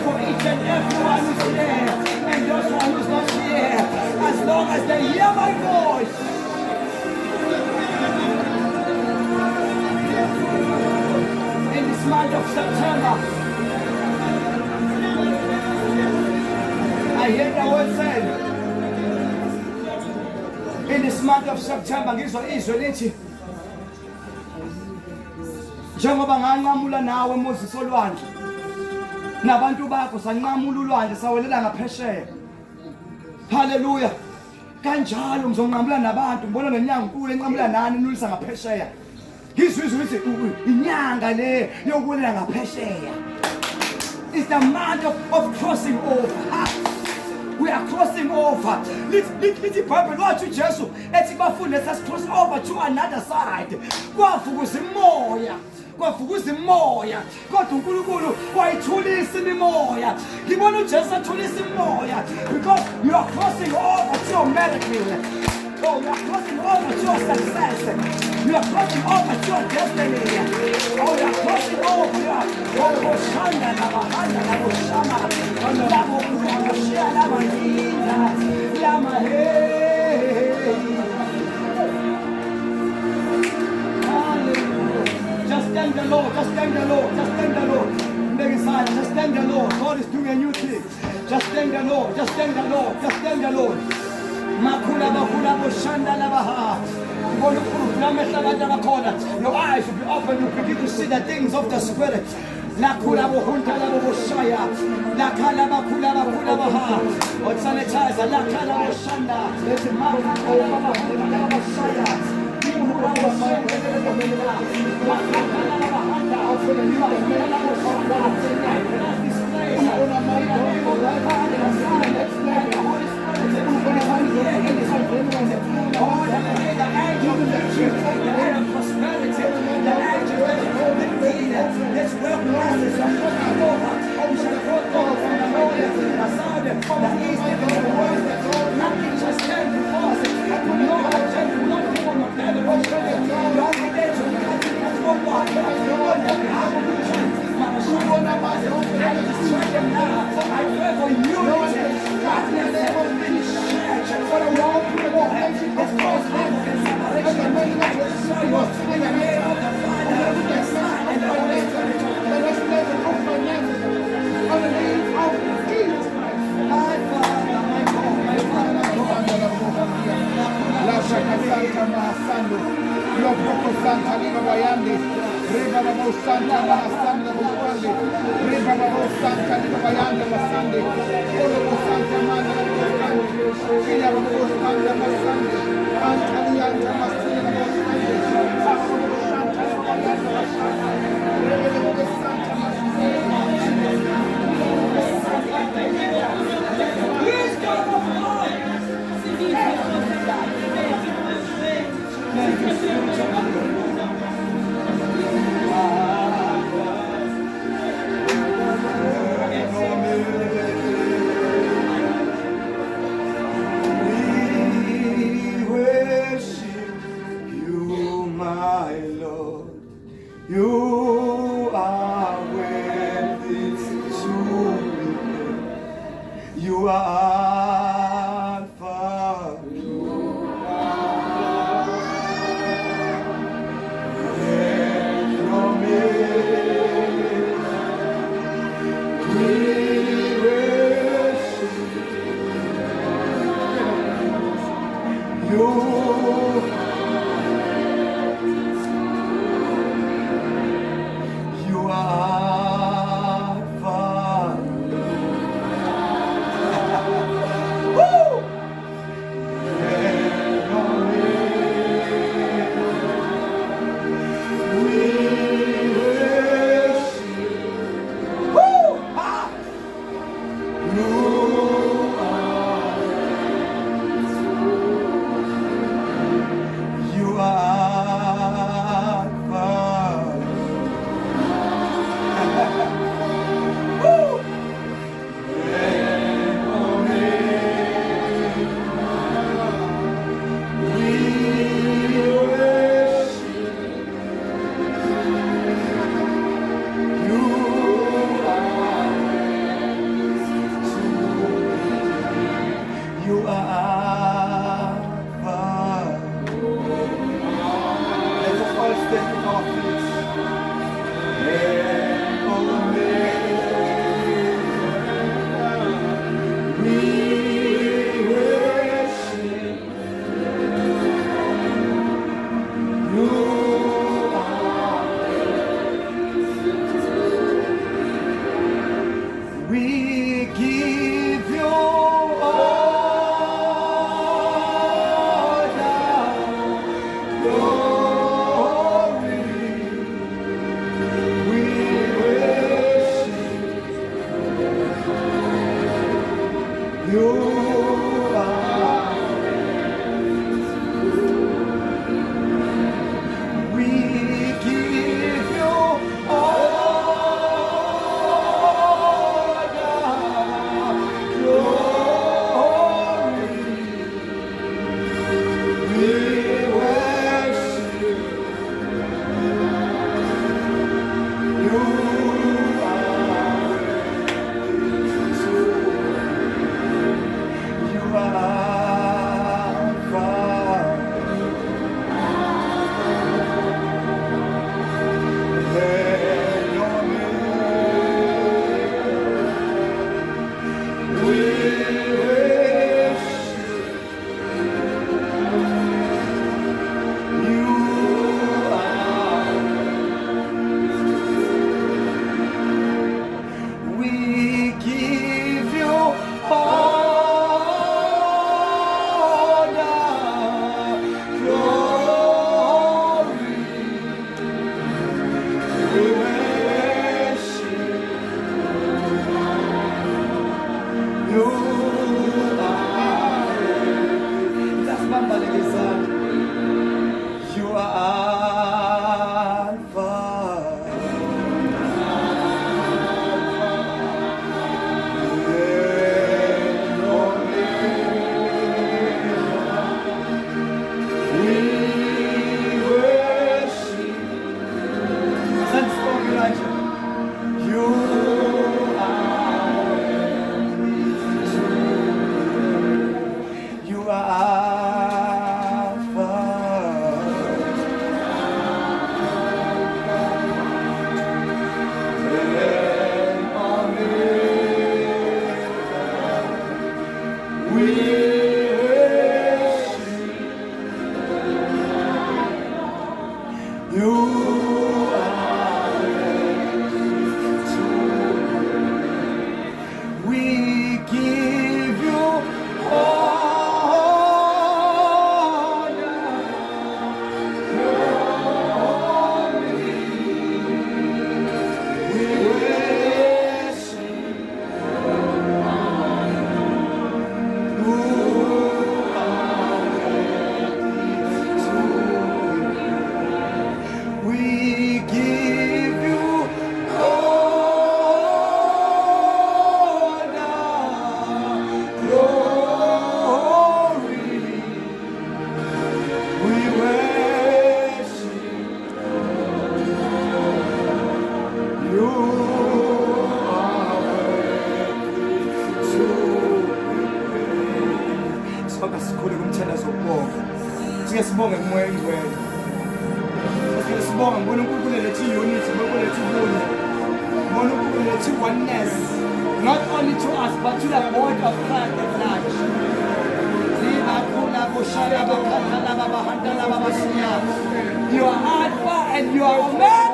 For each each and everyone who's here, and those one who's not here, as long as they hear my voice. In this month of September, I hear the word said, in this month of September, ngizwa izwi lithi, njengoba nganqamula nawe Moses olwandle, nabantu bakho sanqamula ulwandle sawelela ngaphesheya. Hallelujah. Kanjalo ngizonqamula nabantu, ngibona neNyankulu enqamula nani nulisa ngaphesheya. Ngizwe lithi inyanga le yokuwelela ngaphesheya. It's the month of crossing over. We are crossing over. Lithi iBhayibheli wathi uJesu ethi bafunde cross over to another side. Kwavukuza imoya. Kwavukuza imoya. Kodwa uNkulunkulu wayithulisa imimoya. Ngibona uJesu athulisa imoya because you are crossing over to your miracle. Oh, you are crossing over to your success. You are crossing over to your destiny. Oh, you are crossing over. You are Shanda Nabahanda Naboshama. Nabokushia Nabahinda. Yamahe. Hallelujah. Just thank the Lord. Just thank the Lord. Just thank the Lord. beSfazane, just thank the Lord. God is doing a new thing. Just thank the Lord. Just thank the Lord. Just thank the Lord. Makula bakula boshanda labaha. Your eyes will be open, you begin to see the things of the Spirit. Nakula bohunta laboshaya. Nakala bakula bakula baha. What sanitizer? Nakala boshanda. Let him You are worthy. We give you sibonge moya ingcwele. Sibonge ngibona uNkulunkulu lethi unity, uNkulunkulu lethi ubunye. Ngibona uNkulunkulu lethi oneness. Not only to us but to the body of Christ at large. You are Alpha and you are Omega.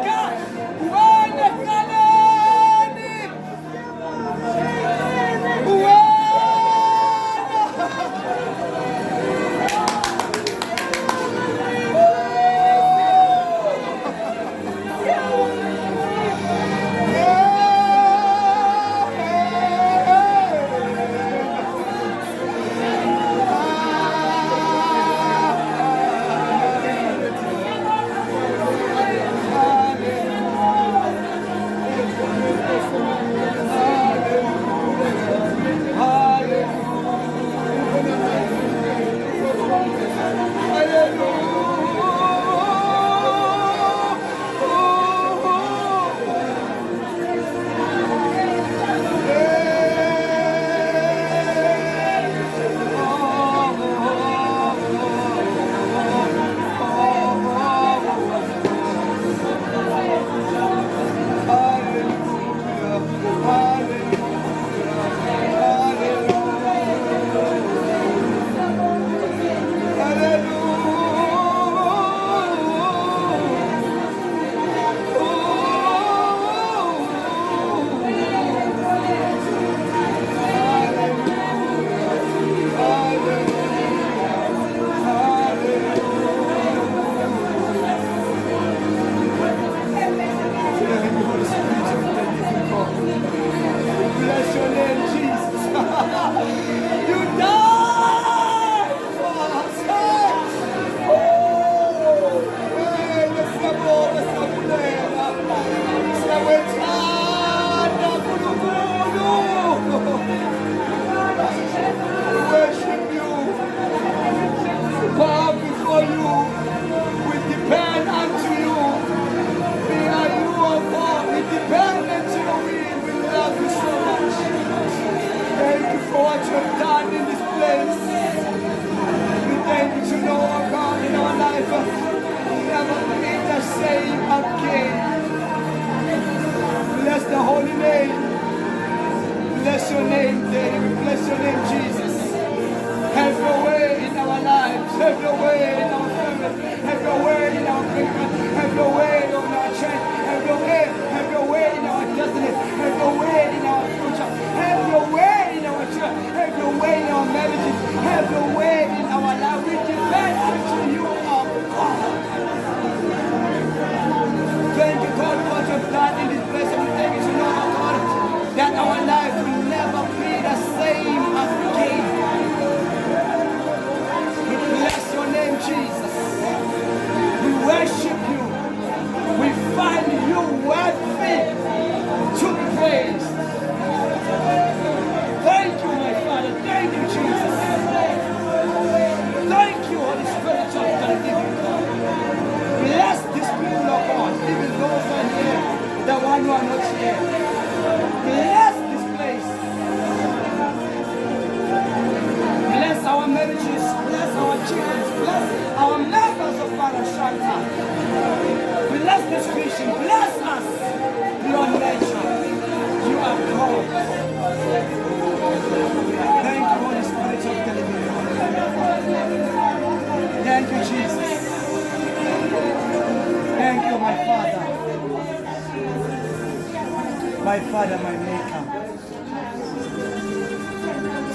my Father, my Maker.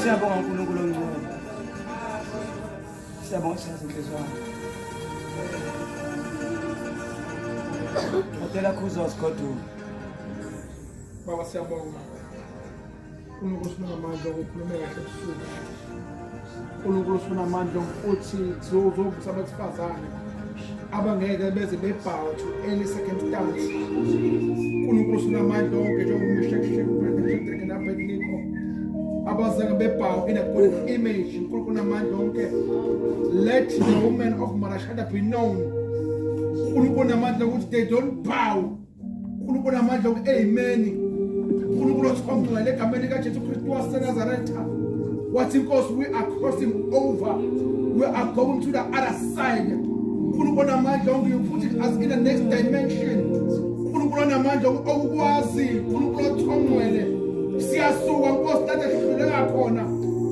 Siyabonga uNkulunkulu ongcwele. Siyabonga siyazinhliziyo zami. Ngicela kuzo sigoduma. Baba siyabonga. uNkulunkulu sinamandla okukhuluma kahle ebusuku. uNkulunkulu sinamandla ukuthi sizovusa abesifazane abangeke beze bebhawu to any second stance. uNkulunkulu sinamandla onke njengoMeshaki naBednego abazange bebhawu in a good image. uNkulunkulu namandla onke. Let the women of Marashada be known. uNkulunkulu namandla ukuthi they don't bow. uNkulunkulu namandla ukuthi amen. uNkulunkulu othongcwele egameni kaJesu Kristu waseNazaretha wathi inkosi we are crossing over, we are going to the other side. uNkulunkulu namandla onke you put us in the next dimension. uNkulunkulu namandla okukwazi. uNkulunkulu othongcwele siyasuka inkosi lapho ehluleka khona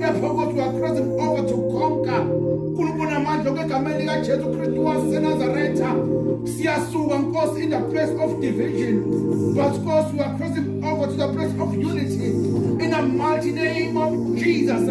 ephokothi we are crossing over to conquer. uNkulunkulu namandla egameni kaJesu Kristu waseNazaretha siyasuka inkosi in the place of division, but of course we are crossing over to the place of unity in the mighty name of Jesus.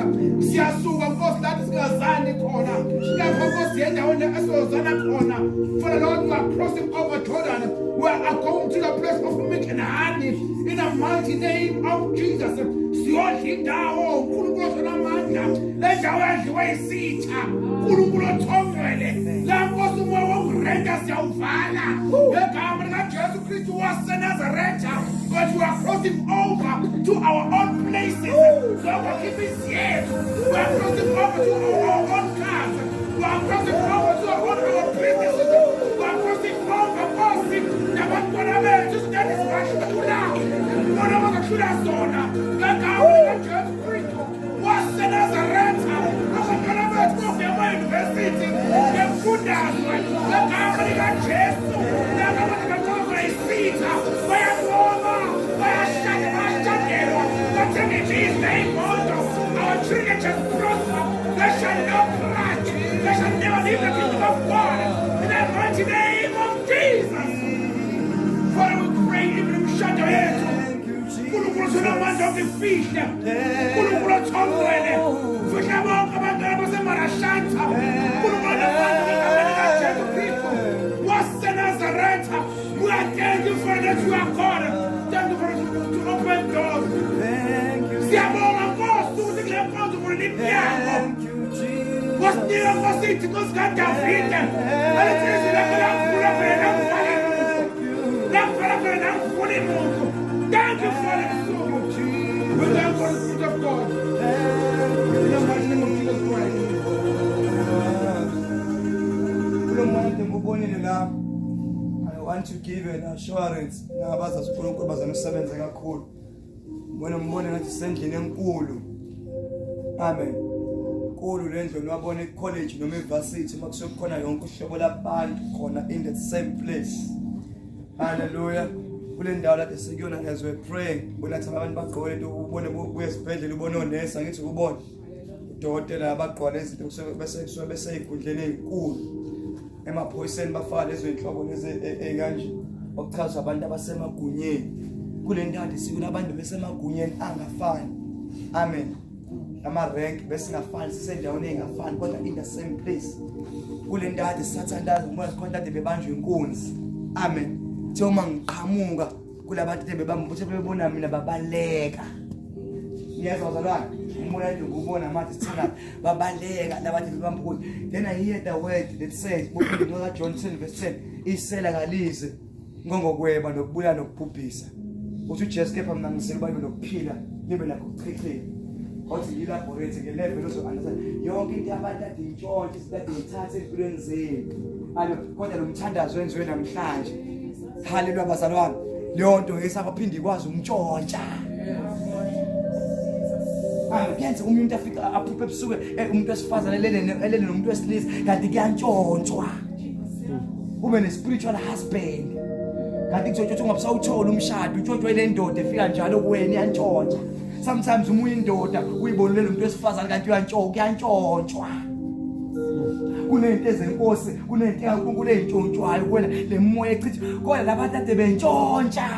Siyasuka inkosi lapho singazani khona lapho inkosi yendaweni esizozana khona. For the Lord, we are crossing over Jordan, we are going to the place of milk and honey in the mighty name of Jesus. Siyodla indawo uNkulunkulu onamandla lendawo yadliwa isitha. uNkulunkulu othongcwele la nkosi umoya wokurenta siyawuvala ngegama likaJesu Kristu waseNazaretha. But we are crossing over to our own places. So we keep it here. We are crossing over to our own cars. We are crossing over to our businesses. We are crossing over Kosi nabantwana bethu that is bashula. Bona bakathula zona ngegama likaJesu Kristu waseNazaretha. Abantwana bethu bafika emayunivesithi befundazwe ngegama likaJesu. Ngegama likaJesu isitha bayaqoma bayashakelwa bathenge Jesus name moto. Our children shall prosper. They shall not crash. They shall never leave the kingdom of God. In the mighty name of Jesus. Father, we pray even if we shut your heads. uNkulunkulu sinamandla okufihla. uNkulunkulu othongcwele fihla bonke abantwana baseMarashanta. uNkulunkulu namandla egameni kaJesu Kristu waseNazaretha. We are thank you for that you are God. Thank you for to open doors. Siyabonga Nkosi ukuthi kule nkonzo uvulile iminyango. Wasinika Nkosi ithi Nkosi kaDavide. Alithi lakho lakuvula phela nakuvula muntu. Thank you for it. We thank you for the Spirit of God. In the mighty name of Jesus Christ. I want to give an assurance nabazazi uNkulunkulu bazama ukusebenza kakhulu. Mbone ngathi sendlini enkulu. Amen. Nkulu lendlu wabona ecollege noma evarsity makusokukhona yonke uhlobo labantu khona in the same place. Hallelujah. Kule ndawo lapho sekuyona as we pray bonathi abantu bagqoke into ubone buye esibhedlela ubone onesa ngithi ubone udokotela abagqoka izinto bese beseyigundleni ezinkulu emaphoyiseni bafaka lezo inhlobo lezi ekanje okuchaza abantu abasemagunyeni. Kule ndawo sikuna abantu besemagunyeni angafani. Amen. Ama rank besingafani sisendaweni engafani kodwa in the same place. Kule ndawo sisathandaza umoya sikhona kade bebanjwe inkunzi. Amen. Thoma ngiqhamuka kulabantu bebamba ukuthi bebona mina babaleka. Niyazwa bazalwane umoya nje ngubona manje sithina babaleka labantu bebamba ukuthi then I hear the word that says ngoba John 10:10 isela kalize ngongokweba nokubuya nokubhubhisa. Uthi uJesu kepha mina ngisela bayibe nokuphila libe nakho ukuchithela. Othi yilaborate ke level ozounderstand yonke into abantu ade intshontshe sikade ithathe empilweni zenu. Kodwa lo mthandazo wenziwe namhlanje. Hallelujah bazalwane. Leyo nto ngisaphindi ikwazi umntshontsha. Kuyenza umuntu afika aphuphe ebusuku umuntu wesifazane elele nomuntu wesilisa kanti kuyantshontshwa. Ube ne spiritual husband. Kanti kuzotshontshwa ungabusawuthola umshado utshontshe le ndoda efika njalo kuwena iyantshontshwa. Sometimes umuntu indoda uyibonile lo muntu wesifazane kanti uyantshontshwa. Kunento ezenkosi kunento enkulu eyintshontshayo kwena le moya echithi kodwa labantu ade bentshontsha.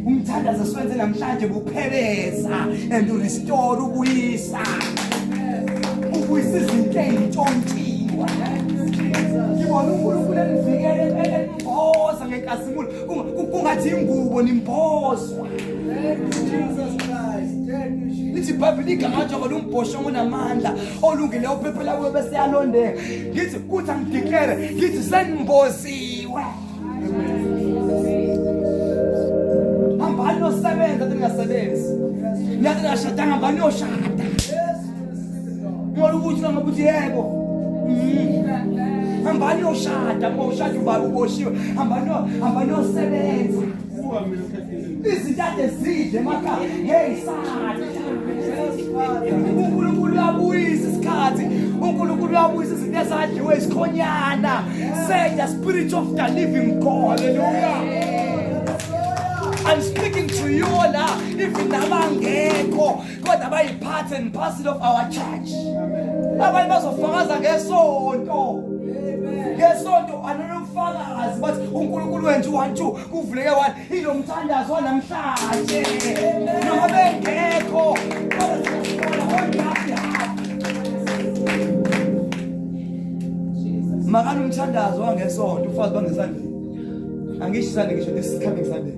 Umthandazo siwenze namhlanje bupheleza and restore ubuyisa. Ubuyisa izinto ezintshontshiwe. Ngibona uNkulunkulu enivikele emboza ngenkazimulo. Kungathi ingubo nimbozwa. Jesus Christ. Lithi iBhayibheli igama njengoba umbhosho onamandla olungile uphephela kuwe bese yalondeka. Ngithi uthi angideclare ngithi senimboziwe. Hambani nosebenza ningasebenzi. Niyathi nashadanga hambani yoshada. Ngoba ukuthi ngabuthi yebo. Hambani yoshada, ngoshada uba uboshiwe. Hambani yosebenza. Izinto ezidle emakhaya ngeyisana. uNkulunkulu uyabuyisa isikhathi. uNkulunkulu uyabuyisa izinto ezadliwe isikhonyana. Say the spirit of the living God. Hallelujah. I'm speaking to you now. Even nabangekho kodwa bayiphathe and part of our church. Abantu bazofakaza ngesonto. Ngesonto anonofakazi but uNkulunkulu wenza 1-2 kuvuleke 1 ilo mthandazo namhlanje. Noma bengekho kodwa siyabona makani umthandazo wangesonto ufazi bangesandleni. Angisho Sunday ngisho this is coming Sunday.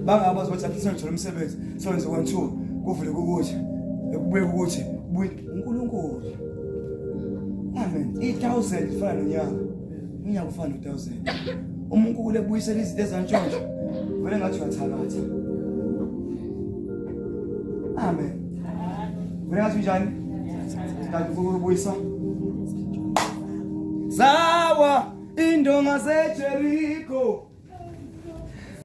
Bangabazi ukuthi afisa ngithola umsebenzi sonze 1-2 kuvule ukuthi ekubeka ukuthi uNkulunkulu. Amen. 8,000 ifana nonyaka. Unyaka ufana no1000. uNkulunkulu ebuyisela izinto ezantshontsho. Vele ngathi uyathakatha. Amen. Vele ngathi njani? Kanti uNkulunkulu ubuyisa. Zawa indonga zeJericho.